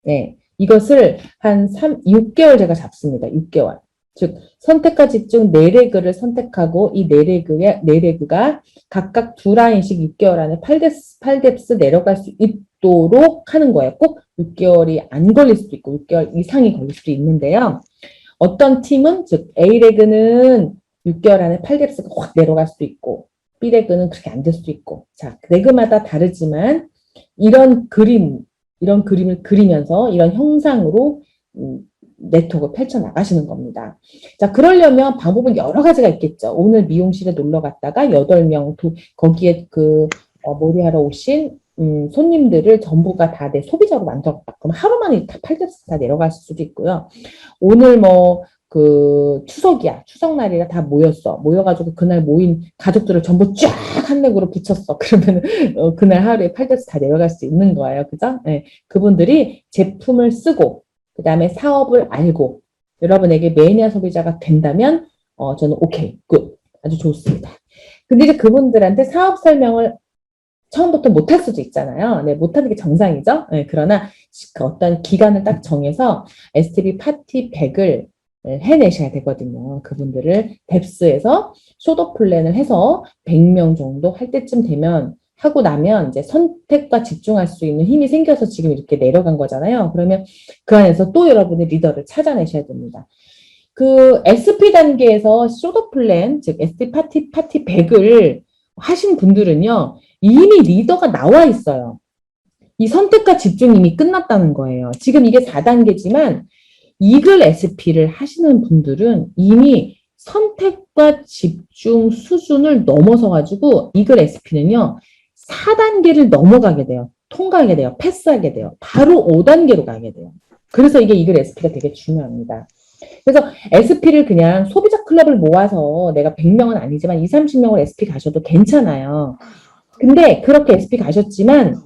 네, 이것을 한 6개월 제가 잡습니다. 6개월. 즉 선택과 집중 4레그를 선택하고 이 4레그가 각각 2라인씩 6개월 안에 8뎁스 내려갈 수 있도록 하는 거예요. 꼭 6개월이 안 걸릴 수도 있고 6개월 이상이 걸릴 수도 있는데요. 어떤 팀은 즉 A레그는 6개월 안에 8뎁스가 확 내려갈 수도 있고 B레그는 그렇게 안 될 수도 있고 자 레그마다 다르지만 이런 그림을 그리면서 이런 형상으로 네트워크를 펼쳐나가시는 겁니다. 자, 그러려면 방법은 여러 가지가 있겠죠. 오늘 미용실에 놀러 갔다가 8명, 거기에 머리하러 오신 손님들을 전부가 다 내 소비자로 만들었다. 그럼 하루 만에 다 8뎁스 다 내려갔을 수도 있고요. 오늘 추석이야. 추석날이라 다 모여가지고 그날 모인 가족들을 전부 쫙 한 렉으로 붙였어. 그러면 그날 하루에 8뎁스 다 내려갈 수 있는 거예요. 그죠? 네. 그분들이 제품을 쓰고 그 다음에 사업을 알고 여러분에게 매니아 소비자가 된다면 저는 오케이, 굿, 아주 좋습니다. 근데 이제 그분들한테 사업 설명을 처음부터 못할 수도 있잖아요. 네, 못하는 게 정상이죠. 네, 그러나 어떤 기간을 딱 정해서 STB 파티 100을 해내셔야 되거든요. 그분들을 뎁스에서 쇼더 플랜을 해서 100명 정도 할 때쯤 되면 하고 나면 이제 선택과 집중할 수 있는 힘이 생겨서 지금 이렇게 내려간 거잖아요. 그러면 그 안에서 또 여러분의 리더를 찾아내셔야 됩니다. 그 SP 단계에서 쇼더 플랜, 즉 SD 파티 100을 하신 분들은요. 이미 리더가 나와 있어요. 이 선택과 집중 이미 끝났다는 거예요. 지금 이게 4단계지만 이글 SP를 하시는 분들은 이미 선택과 집중 수준을 넘어서 가지고 이글 SP는요. 4단계를 넘어가게 돼요. 통과하게 돼요. 패스하게 돼요. 바로 5단계로 가게 돼요. 그래서 이게 이글 SP가 되게 중요합니다. 그래서 SP를 그냥 소비자 클럽을 모아서 내가 100명은 아니지만 20, 30명을 SP 가셔도 괜찮아요. 근데 그렇게 SP 가셨지만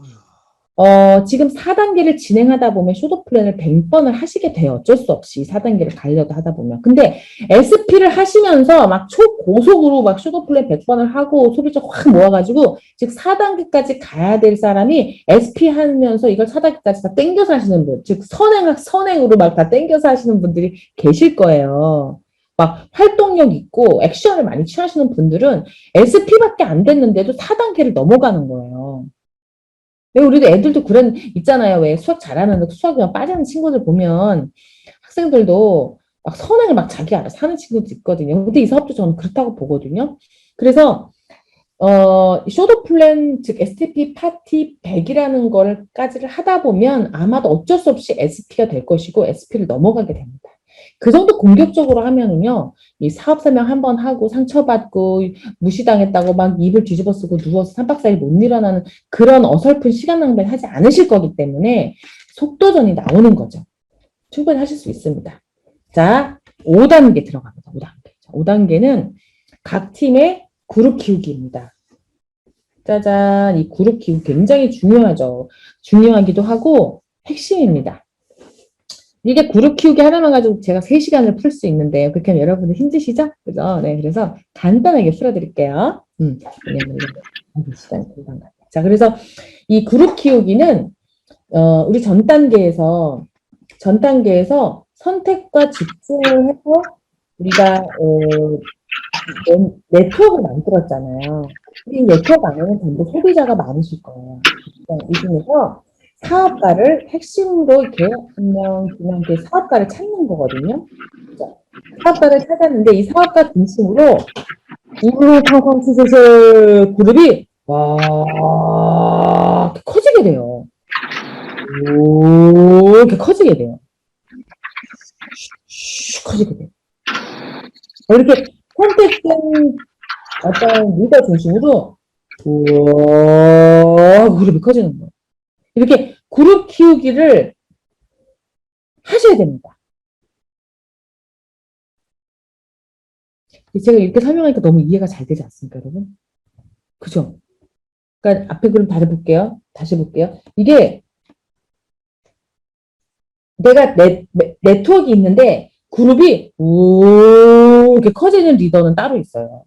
지금 4단계를 진행하다 보면 쇼도 플랜을 100번을 하시게 돼요. 어쩔 수 없이 4단계를 가려고 하다 보면. 근데 SP를 하시면서 막 초고속으로 막 쇼도 플랜 100번을 하고 소비자 확 모아가지고 즉 4단계까지 가야 될 사람이 SP 하면서 이걸 4단계까지 다 땡겨서 하시는 분, 즉 선행으로 막 다 땡겨서 하시는 분들이 계실 거예요. 막 활동력 있고 액션을 많이 취하시는 분들은 SP밖에 안 됐는데도 4단계를 넘어가는 거예요. 왜 우리도 애들도 그런 있잖아요. 왜 수학 잘하는데 수학이만 빠지는 친구들 보면 학생들도 막 선행을 막 자기 알아서 하는 친구도 있거든요. 근데 이 사업도 저는 그렇다고 보거든요. 그래서 쇼도 플랜 즉 STP 파티 100이라는 걸까지를 하다 보면 아마도 어쩔 수 없이 SP가 될 것이고 SP를 넘어가게 됩니다. 그 정도 공격적으로 하면은요, 이 사업 설명 한 번 하고 상처받고 무시당했다고 막 입을 뒤집어 쓰고 누워서 3박 4일 못 일어나는 그런 어설픈 시간 낭비를 하지 않으실 거기 때문에 속도전이 나오는 거죠. 충분히 하실 수 있습니다. 자, 5단계 들어갑니다. 5단계. 5단계는 각 팀의 그룹 키우기입니다. 짜잔, 이 그룹 키우기 굉장히 중요하죠. 중요하기도 하고 핵심입니다. 이게 그룹 키우기 하나만 가지고 제가 3시간을 풀 수 있는데요. 그렇게 하면 여러분들 힘드시죠? 그죠? 네, 그래서 간단하게 풀어드릴게요. 왜냐면 시간이 금방 가요. 자, 그래서 이 그룹 키우기는 우리 전 단계에서 선택과 집중을 해서 우리가 네트워크를 만들었잖아요. 이 네트워크 안에는 전부 소비자가 많으실 거예요. 이 중에서 사업가를 핵심으로 이렇게 한 명, 두 명, 이렇게 사업가를 찾는 거거든요. 사업가를 찾았는데 이 사업가 중심으로 우르르 쾅쾅 추슬슬 그룹이 와 이렇게 커지게 돼요. 오 이렇게 커지게 돼요. 커지게 돼요. 이렇게 선택된 어떤 리더 중심으로 우와 그룹이 커지는 거예요. 이렇게 그룹 키우기를 하셔야 됩니다. 제가 이렇게 설명하니까 너무 이해가 잘 되지 않습니까, 여러분? 그죠? 그러니까 앞에 그럼 다시 볼게요. 이게 내가 네트워크가 있는데 그룹이 오 이렇게 커지는 리더는 따로 있어요.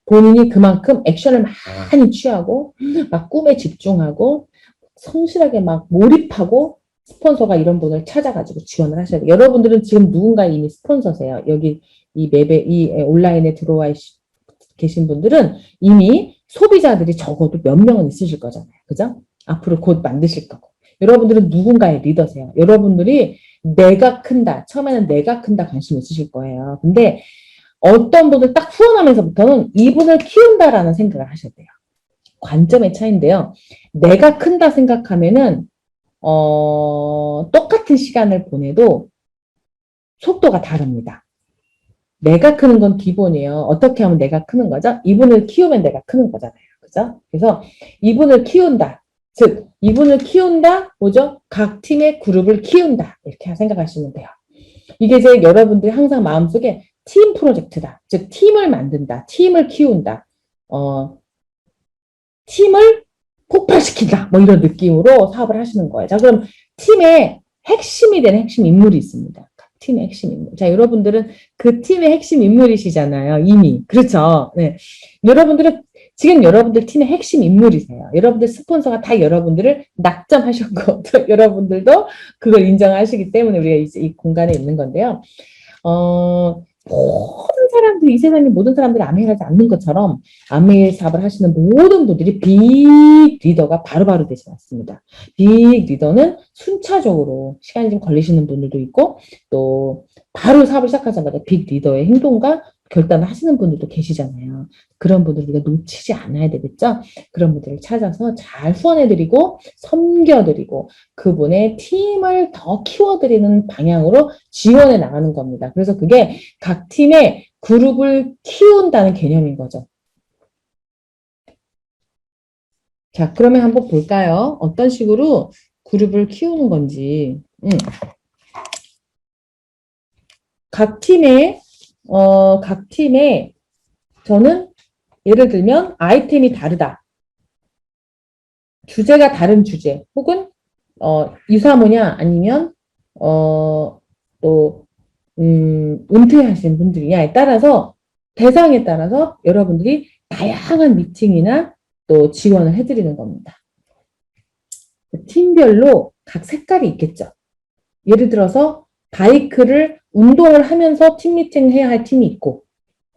본인이 그만큼 액션을 많이 취하고 막 꿈에 집중하고 성실하게 막 몰입하고 스폰서가 이런 분을 찾아가지고 지원을 하셔야 돼요. 여러분들은 지금 누군가 이미 스폰서세요. 여기 이 맵에 이 온라인에 들어와 계신 분들은 이미 소비자들이 적어도 몇 명은 있으실 거잖아요. 그죠? 앞으로 곧 만드실 거고. 여러분들은 누군가의 리더세요. 여러분들이 내가 큰다. 처음에는 내가 큰다 관심 있으실 거예요. 근데 어떤 분을 딱 후원하면서부터는 이분을 키운다라는 생각을 하셔야 돼요. 관점의 차이인데요. 내가 큰다 생각하면은 똑같은 시간을 보내도 속도가 다릅니다. 내가 크는 건 기본이에요. 어떻게 하면 내가 크는 거죠? 이분을 키우면 내가 크는 거잖아요. 그죠? 그래서 이분을 키운다. 즉, 이분을 키운다, 뭐죠? 각 팀의 그룹을 키운다. 이렇게 생각하시면 돼요. 이게 이제 여러분들이 항상 마음속에 팀 프로젝트다. 즉, 팀을 만든다. 팀을 키운다. 팀을 폭발시킨다. 뭐 이런 느낌으로 사업을 하시는 거예요. 자, 그럼 팀의 핵심이 되는 핵심 인물이 있습니다. 팀의 핵심 인물. 자, 여러분들은 그 팀의 핵심 인물이시잖아요. 이미. 그렇죠. 네. 지금 여러분들 팀의 핵심 인물이세요. 여러분들 스폰서가 다 여러분들을 낙점하셨고, 또 여러분들도 그걸 인정하시기 때문에 우리가 이제 이 공간에 있는 건데요. 모든 사람들이, 이 세상의 모든 사람들이 아메일 하지 않는 것처럼 아메일 사업을 하시는 모든 분들이 빅 리더가 바로바로 되지 않습니다. 빅 리더는 순차적으로 시간이 좀 걸리시는 분들도 있고 또 바로 사업을 시작하자마자 빅 리더의 행동과 결단을 하시는 분들도 계시잖아요. 그런 분들 우리가 놓치지 않아야 되겠죠? 그런 분들을 찾아서 잘 후원해드리고 섬겨드리고 그분의 팀을 더 키워드리는 방향으로 지원해 나가는 겁니다. 그래서 그게 각 팀의 그룹을 키운다는 개념인 거죠. 자, 그러면 한번 볼까요? 어떤 식으로 그룹을 키우는 건지. 각 팀의 저는 예를 들면 아이템이 다르다. 주제가 다른 주제, 혹은, 유사모냐, 아니면, 또, 은퇴하신 분들이냐에 따라서, 대상에 따라서 여러분들이 다양한 미팅이나 또 지원을 해드리는 겁니다. 팀별로 각 색깔이 있겠죠. 예를 들어서 바이크를 운동을 하면서 팀 미팅 해야 할 팀이 있고,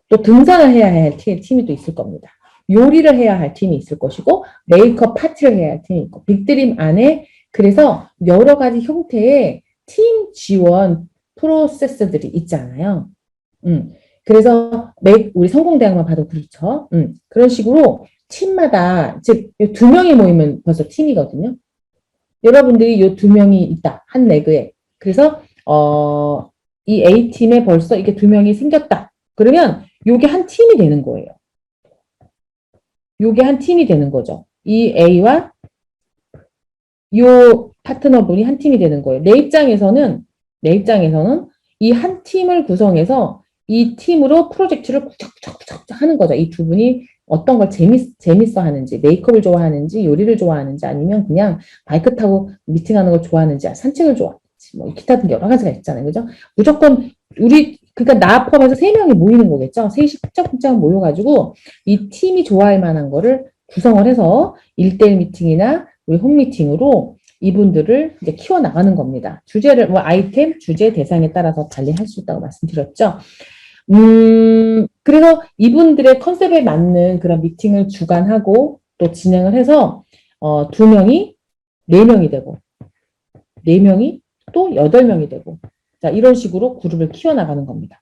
또 등산을 해야 할 팀이 또 있을 겁니다. 요리를 해야 할 팀이 있을 것이고, 메이크업 파티를 해야 할 팀이 있고, 빅드림 안에 그래서 여러 가지 형태의 팀 지원 프로세스들이 있잖아요. 그래서 우리 성공대학만 봐도 그렇죠. 그런 식으로 팀마다, 즉, 2명이 모이면 벌써 팀이거든요. 여러분들이 이 2명이 있다. 한 레그에. 그래서, 이 A팀에 벌써 이게 2명이 생겼다. 그러면 요게 한 팀이 되는 거예요. 요게 한 팀이 되는 거죠. 이 A와 요 파트너분이 한 팀이 되는 거예요. 내 입장에서는 이 한 팀을 구성해서 이 팀으로 프로젝트를 구적구적 하는 거죠. 이 두 분이 어떤 걸 재밌어 하는지, 메이크업을 좋아하는지, 요리를 좋아하는지, 아니면 그냥 바이크 타고 미팅하는 걸 좋아하는지, 산책을 좋아하는지, 뭐 기타 등 여러 가지가 있잖아요. 그죠? 무조건 그러니까 나 포함해서 3명이 모이는 거겠죠. 셋이 훌쩍훌쩍 모여가지고 이 팀이 좋아할 만한 거를 구성을 해서 1대1 미팅이나 우리 홈 미팅으로 이분들을 이제 키워나가는 겁니다. 주제를, 아이템, 주제, 대상에 따라서 달리할 수 있다고 말씀드렸죠. 그래서 이분들의 컨셉에 맞는 그런 미팅을 주관하고 또 진행을 해서, 2명이 4명이 되고, 4명이 또 8명이 되고, 자, 이런 식으로 그룹을 키워나가는 겁니다.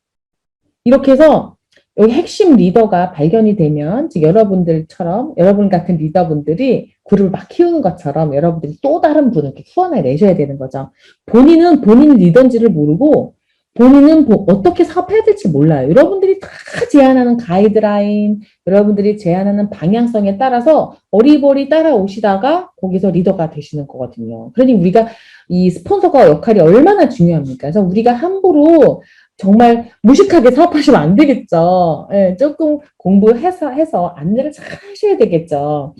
이렇게 해서 여기 핵심 리더가 발견이 되면, 즉 여러분들처럼, 여러분 같은 리더분들이 그룹을 막 키우는 것처럼 여러분들이 또 다른 분을 이렇게 후원해내셔야 되는 거죠. 본인은 본인 리더인지를 모르고, 본인은 어떻게 사업해야 될지 몰라요. 여러분들이 다 제안하는 가이드라인, 여러분들이 제안하는 방향성에 따라서 어리버리 따라오시다가 거기서 리더가 되시는 거거든요. 그러니 우리가 이 스폰서가 역할이 얼마나 중요합니까? 그래서 우리가 함부로 정말 무식하게 사업하시면 안 되겠죠. 예, 조금 공부해서 안내를 잘 하셔야 되겠죠.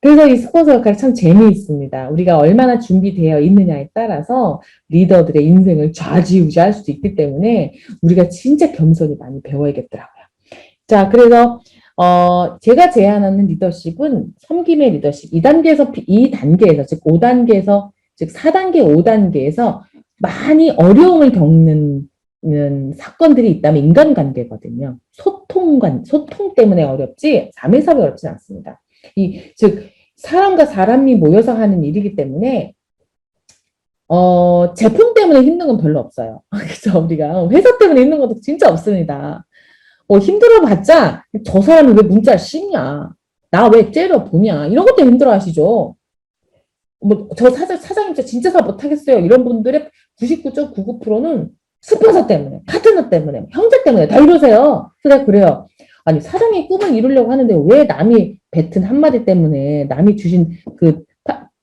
그래서 이 스폰서 역할이 참 재미있습니다. 우리가 얼마나 준비되어 있느냐에 따라서 리더들의 인생을 좌지우지할 수도 있기 때문에 우리가 진짜 겸손히 많이 배워야겠더라고요. 자, 그래서 제가 제안하는 리더십은 섬김의 리더십. 2단계에서 즉 5단계에서, 즉 4단계, 5단계에서 많이 어려움을 겪는 사건들이 있다면 인간관계거든요. 소통 때문에 어렵지, 사회사업이 어렵지 않습니다. 즉 사람과 사람이 모여서 하는 일이기 때문에 제품 때문에 힘든 건 별로 없어요. 그래서 우리가 회사 때문에 힘든 것도 진짜 없습니다. 힘들어봤자 저 사람이 왜 문자를 씹냐, 나 왜 째려보냐, 이런 것 때문에 힘들어하시죠. 저 사장님 진짜 사업 못하겠어요, 이런 분들의 99.99%는 스폰서 때문에, 파트너 때문에, 형제 때문에 다 이러세요. 그래서 그래요. 아니, 사장이 꿈을 이루려고 하는데 왜 남이 뱉은 한마디 때문에, 남이 주신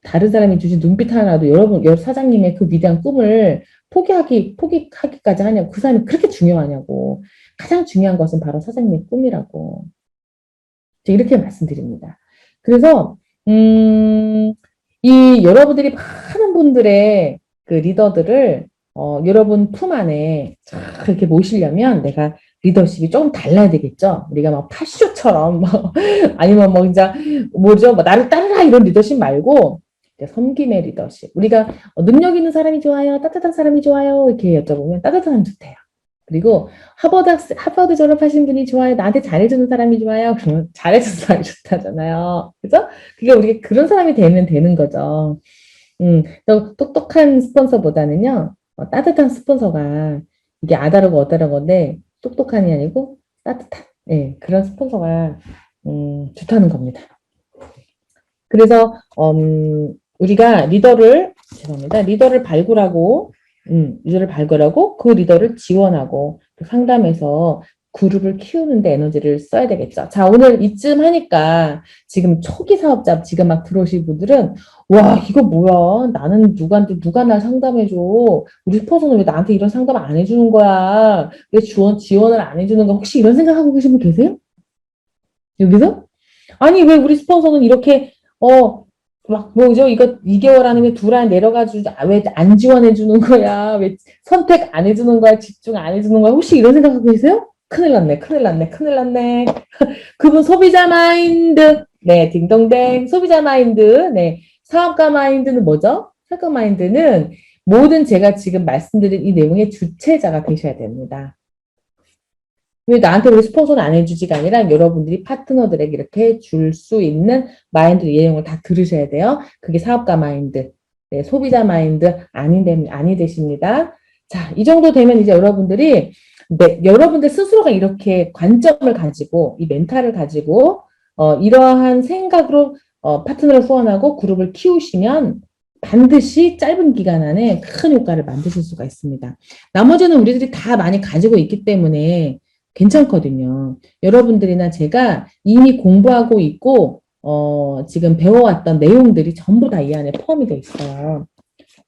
다른 사람이 주신 눈빛 하나도 여러 사장님의 그 위대한 꿈을 포기하기까지 하냐고. 그 사람이 그렇게 중요하냐고. 가장 중요한 것은 바로 사장님의 꿈이라고. 이렇게 말씀드립니다. 그래서, 이 여러분들이 많은 분들의 그 리더들을 여러분 품 안에 이렇게 모시려면 내가 리더십이 조금 달라야 되겠죠. 우리가 막 파쇼처럼 아니면 진짜 나를 따르라 이런 리더십 말고 섬김의 리더십. 우리가 능력 있는 사람이 좋아요, 따뜻한 사람이 좋아요, 이렇게 여쭤보면 따뜻한 사람이 좋대요. 그리고 하버드 졸업하신 분이 좋아요, 나한테 잘해주는 사람이 좋아요, 그러면 잘해주는 사람이 좋다잖아요. 그죠? 그게 우리가 그런 사람이 되는 거죠. 똑똑한 스폰서보다는요, 따뜻한 스폰서가, 이게 아다르고 어다르건데 똑똑한이 아니고 따뜻한, 그런 스폰서가 좋다는 겁니다. 그래서 우리가 리더를 발굴하고 그 리더를 지원하고 상담해서 그룹을 키우는데 에너지를 써야 되겠죠. 자, 오늘 이쯤 하니까 지금 초기 사업자 지금 막 들어오신 분들은 와, 이거 뭐야? 나는 누가 날 상담해줘? 우리 스폰서는 왜 나한테 이런 상담 안 해주는 거야? 왜 지원을 안 해주는 거야? 혹시 이런 생각하고 계신 분 계세요? 여기서? 아니, 왜 우리 스폰서는 이렇게 막 뭐죠? 이거 2개월 안에 왜 둘 안 내려가지고 왜 안 지원해 주는 거야? 왜 선택 안 해주는 거야? 집중 안 해주는 거야? 혹시 이런 생각하고 계세요? 큰일 났네, 큰일 났네, 큰일 났네. 그분 소비자 마인드, 네, 딩동댕, 소비자 마인드, 네, 사업가 마인드는 뭐죠? 사업가 마인드는 모든 제가 지금 말씀드린 이 내용의 주체자가 되셔야 됩니다. 왜 나한테 왜 스폰서는 안 해주지가 아니라 여러분들이 파트너들에게 이렇게 줄 수 있는 마인드 이 내용을 다 들으셔야 돼요. 그게 사업가 마인드, 네, 소비자 마인드 아니 되십니다. 자, 이 정도 되면 이제 여러분들이 네, 여러분들 스스로가 이렇게 관점을 가지고 이 멘탈을 가지고 이러한 생각으로 파트너를 후원하고 그룹을 키우시면 반드시 짧은 기간 안에 큰 효과를 만드실 수가 있습니다. 나머지는 우리들이 다 많이 가지고 있기 때문에 괜찮거든요. 여러분들이나 제가 이미 공부하고 있고 지금 배워왔던 내용들이 전부 다 이 안에 포함이 되어 있어요.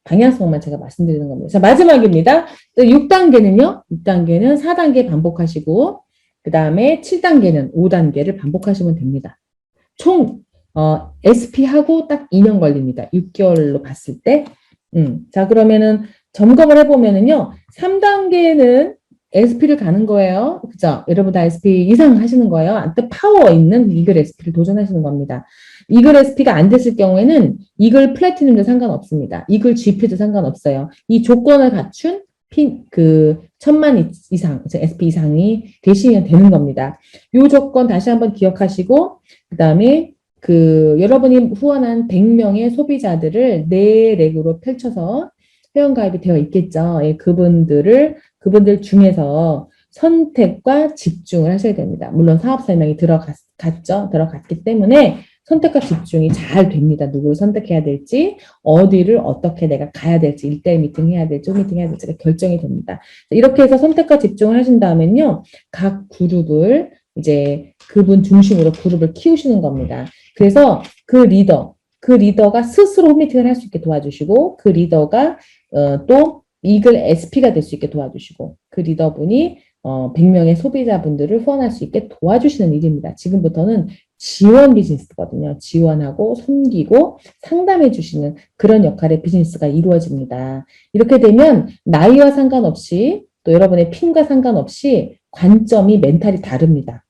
방향성만 제가 말씀드리는 겁니다. 자, 마지막입니다. 6단계는요. 6단계는 4단계 반복하시고 그 다음에 7단계는 5단계를 반복하시면 됩니다. 총 SP하고 딱 2년 걸립니다. 6개월로 봤을 때. 자, 그러면은 점검을 해보면은요. 3단계는 SP를 가는 거예요. 그죠? 여러분 다 SP 이상 하시는 거예요. 또 파워 있는 이글 SP를 도전하시는 겁니다. 이글 SP가 안 됐을 경우에는 이글 플래티넘도 상관없습니다. 이글 GP도 상관없어요. 이 조건을 갖춘 그 1000만 이상, SP 이상이 되시면 되는 겁니다. 이 조건 다시 한번 기억하시고, 그 다음에 여러분이 후원한 100명의 소비자들을 4렉으로 펼쳐서 회원가입이 되어 있겠죠. 예, 그분들 중에서 선택과 집중을 하셔야 됩니다. 물론 사업 설명이 들어갔기 때문에 선택과 집중이 잘 됩니다. 누구를 선택해야 될지, 어디를 어떻게 내가 가야 될지, 1대1 미팅 해야 될지, 미팅 해야 될지가 결정이 됩니다. 이렇게 해서 선택과 집중을 하신 다음엔요, 각 그룹을 이제 그분 중심으로 그룹을 키우시는 겁니다. 그래서 그 리더가 스스로 홈미팅을 할 수 있게 도와주시고, 그 리더가 또 이글 SP가 될 수 있게 도와주시고, 그 리더분이 100명의 소비자분들을 후원할 수 있게 도와주시는 일입니다. 지금부터는 지원 비즈니스거든요. 지원하고 섬기고 상담해 주시는 그런 역할의 비즈니스가 이루어집니다. 이렇게 되면 나이와 상관없이 또 여러분의 핀과 상관없이 관점이 멘탈이 다릅니다.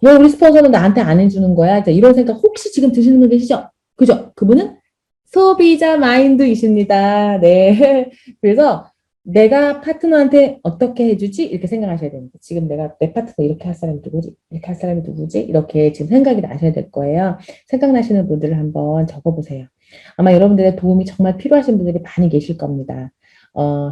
왜 우리 스폰서는 나한테 안 해주는 거야? 이런 생각 혹시 지금 드시는 분 계시죠? 그죠? 그분은 소비자 마인드이십니다. 네. 그래서 내가 파트너한테 어떻게 해주지? 이렇게 생각하셔야 됩니다. 지금 내가 내 파트너 이렇게 할 사람이 누구지? 이렇게 할 사람이 누구지? 이렇게 지금 생각이 나셔야 될 거예요. 생각나시는 분들을 한번 적어보세요. 아마 여러분들의 도움이 정말 필요하신 분들이 많이 계실 겁니다.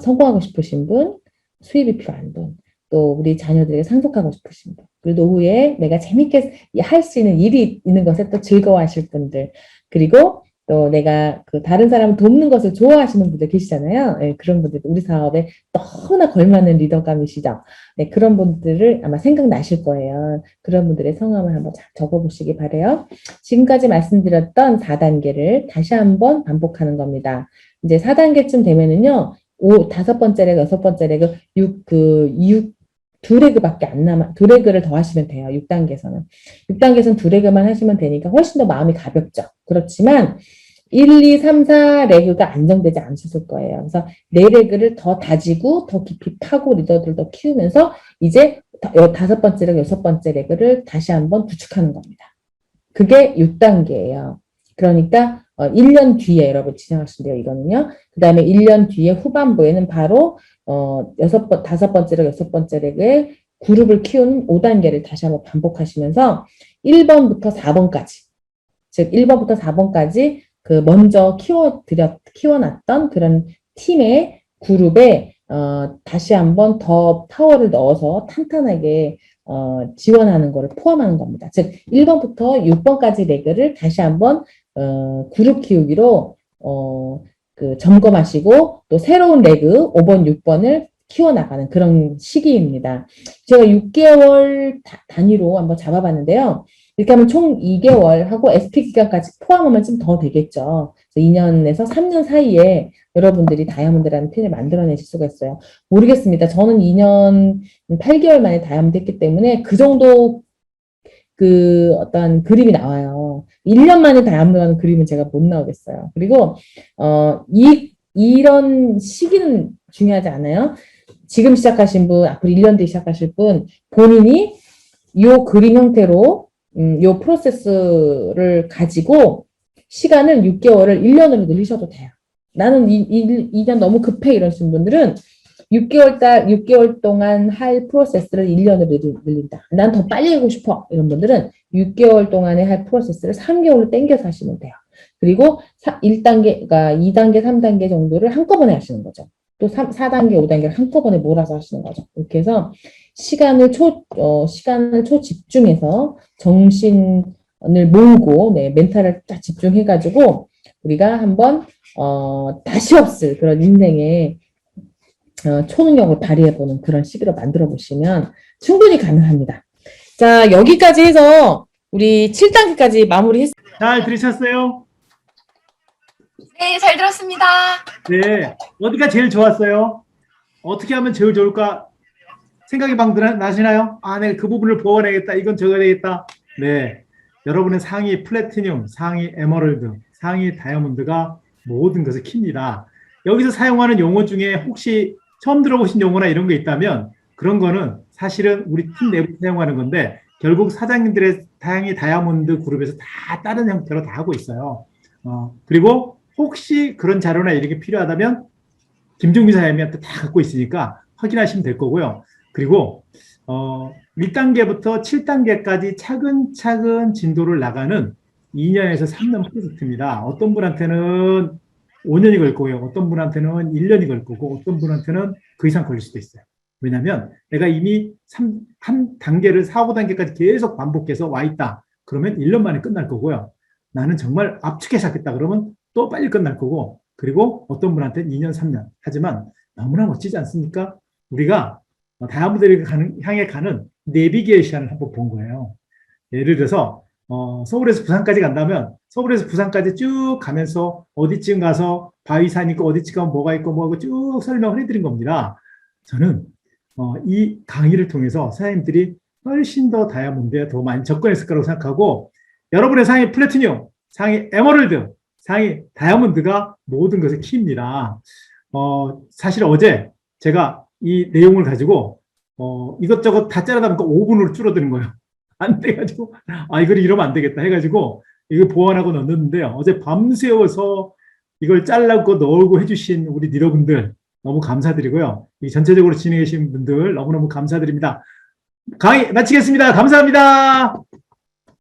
성공하고 싶으신 분, 수입이 필요한 분, 또 우리 자녀들에게 상속하고 싶으신 분, 그리고 노후에 내가 재밌게 할 수 있는 일이 있는 것에 또 즐거워하실 분들, 그리고 또 내가 다른 사람을 돕는 것을 좋아하시는 분들 계시잖아요. 네, 그런 분들 우리 사업에 너무나 걸맞는 리더감이시죠. 네, 그런 분들을 아마 생각나실 거예요. 그런 분들의 성함을 한번 적어보시기 바래요. 지금까지 말씀드렸던 4단계를 다시 한번 반복하는 겁니다. 이제 4단계쯤 되면은요, 5번째 레그, 6번째 레그, 2레그밖에 안 남아, 2레그를 더 하시면 돼요. 6단계에서는. 6단계에서는 2레그만 하시면 되니까 훨씬 더 마음이 가볍죠. 그렇지만 1, 2, 3, 4레그가 안정되지 않으셨을 거예요. 그래서 4레그를 더 다지고 더 깊이 파고 리더들을 더 키우면서 이제 5번째 레그, 6번째 레그를 다시 한번 구축하는 겁니다. 그게 6단계예요. 그러니까 1년 뒤에 여러분 진행하시면 돼요. 이거는요. 그 다음에 1년 뒤에 후반부에는 바로 5번째 레그, 6번째 레그의 그룹을 키우는 5단계를 다시 한번 반복하시면서 1번부터 4번까지, 즉 1번부터 4번까지 먼저 키워놨던 그런 팀의 그룹에 다시 한번 더 파워를 넣어서 탄탄하게 지원하는 것을 포함하는 겁니다. 즉 1번부터 6번까지 레그를 다시 한번 그룹 키우기로 점검하시고 또 새로운 레그 5번, 6번을 키워나가는 그런 시기입니다. 제가 6개월 단위로 한번 잡아봤는데요. 이렇게 하면 총 2개월 하고 SP 기간까지 포함하면 좀 더 되겠죠. 2년에서 3년 사이에 여러분들이 다이아몬드라는 핀을 만들어내실 수가 있어요. 모르겠습니다. 저는 2년 8개월 만에 다이아몬드 했기 때문에 그 정도 어떤 그림이 나와요. 1년 만에 다이아몬드라는 그림은 제가 못 나오겠어요. 그리고 이런 시기는 중요하지 않아요. 지금 시작하신 분, 앞으로 1년 뒤에 시작하실 분, 본인이 요 그림 형태로 요 프로세스를 가지고 시간을 6개월을 1년으로 늘리셔도 돼요. 나는 2년 너무 급해 이러신 분들은 6개월 동안 할 프로세스를 1년으로 늘린다. 난 더 빨리 하고 싶어. 이런 분들은 6개월 동안에 할 프로세스를 3개월로 당겨서 하시면 돼요. 그리고 1단계가 2단계, 3단계 정도를 한꺼번에 하시는 거죠. 또 4단계, 5단계를 한꺼번에 몰아서 하시는 거죠. 이렇게 해서 시간을 초집중해서 정신을 모으고, 네, 멘탈을 딱 집중해가지고, 우리가 한번, 다시 없을 그런 인생의 초능력을 발휘해보는 그런 시기로 만들어 보시면 충분히 가능합니다. 자, 여기까지 해서 우리 7단계까지 마무리했습니다. 잘 들으셨어요? 네, 잘 들었습니다. 네. 어디가 제일 좋았어요? 어떻게 하면 제일 좋을까? 생각이 막 나시나요? 아, 내가 그 부분을 보완해야겠다. 이건 적어야 되겠다. 네. 여러분의 상위 플래티늄, 상위 에메랄드, 상위 다이아몬드가 모든 것을 킵니다. 여기서 사용하는 용어 중에 혹시 처음 들어보신 용어나 이런 게 있다면 그런 거는 사실은 우리 팀 내부에서 사용하는 건데 결국 사장님들의 상위 다이아몬드 그룹에서 다 다른 형태로 다 하고 있어요. 그리고 혹시 그런 자료나 이런 게 필요하다면 김종민 사장님한테 다 갖고 있으니까 확인하시면 될 거고요. 그리고 1단계부터 7단계까지 차근차근 진도를 나가는 2년에서 3년 프로젝트입니다. 어떤 분한테는 5년이 걸 거고요. 어떤 분한테는 1년이 걸 거고 어떤 분한테는 그 이상 걸릴 수도 있어요. 왜냐하면 내가 이미 한 단계를 4, 5단계까지 계속 반복해서 와 있다. 그러면 1년 만에 끝날 거고요. 나는 정말 압축해서 하겠다. 그러면 또 빨리 끝날 거고 그리고 어떤 분한테는 2년, 3년. 하지만 너무나 멋지지 않습니까? 우리가 다이아몬드를 향해 가는 내비게이션을 한번 본 거예요. 예를 들어서 서울에서 부산까지 간다면 서울에서 부산까지 쭉 가면서 어디쯤 가서 바위산 있고 어디쯤 가면 뭐가 있고 뭐하고 쭉 설명을 해드린 겁니다. 저는 이 강의를 통해서 사장님들이 훨씬 더 다이아몬드에 더 많이 접근했을 거라고 생각하고 여러분의 상위 플래티늄, 상위 에메랄드, 상위 다이아몬드가 모든 것을 키입니다. 사실 어제 제가 이 내용을 가지고 이것저것 다 자르다 보니까 5분으로 줄어드는 거예요. 안 돼가지고 이걸 이러면 안 되겠다 해가지고 이거 보완하고 넣었는데요. 어제 밤새워서 이걸 잘라고 넣고 해주신 우리 리더분들 너무 감사드리고요. 이 전체적으로 진행해 주신 분들 너무너무 감사드립니다. 강의 마치겠습니다. 감사합니다.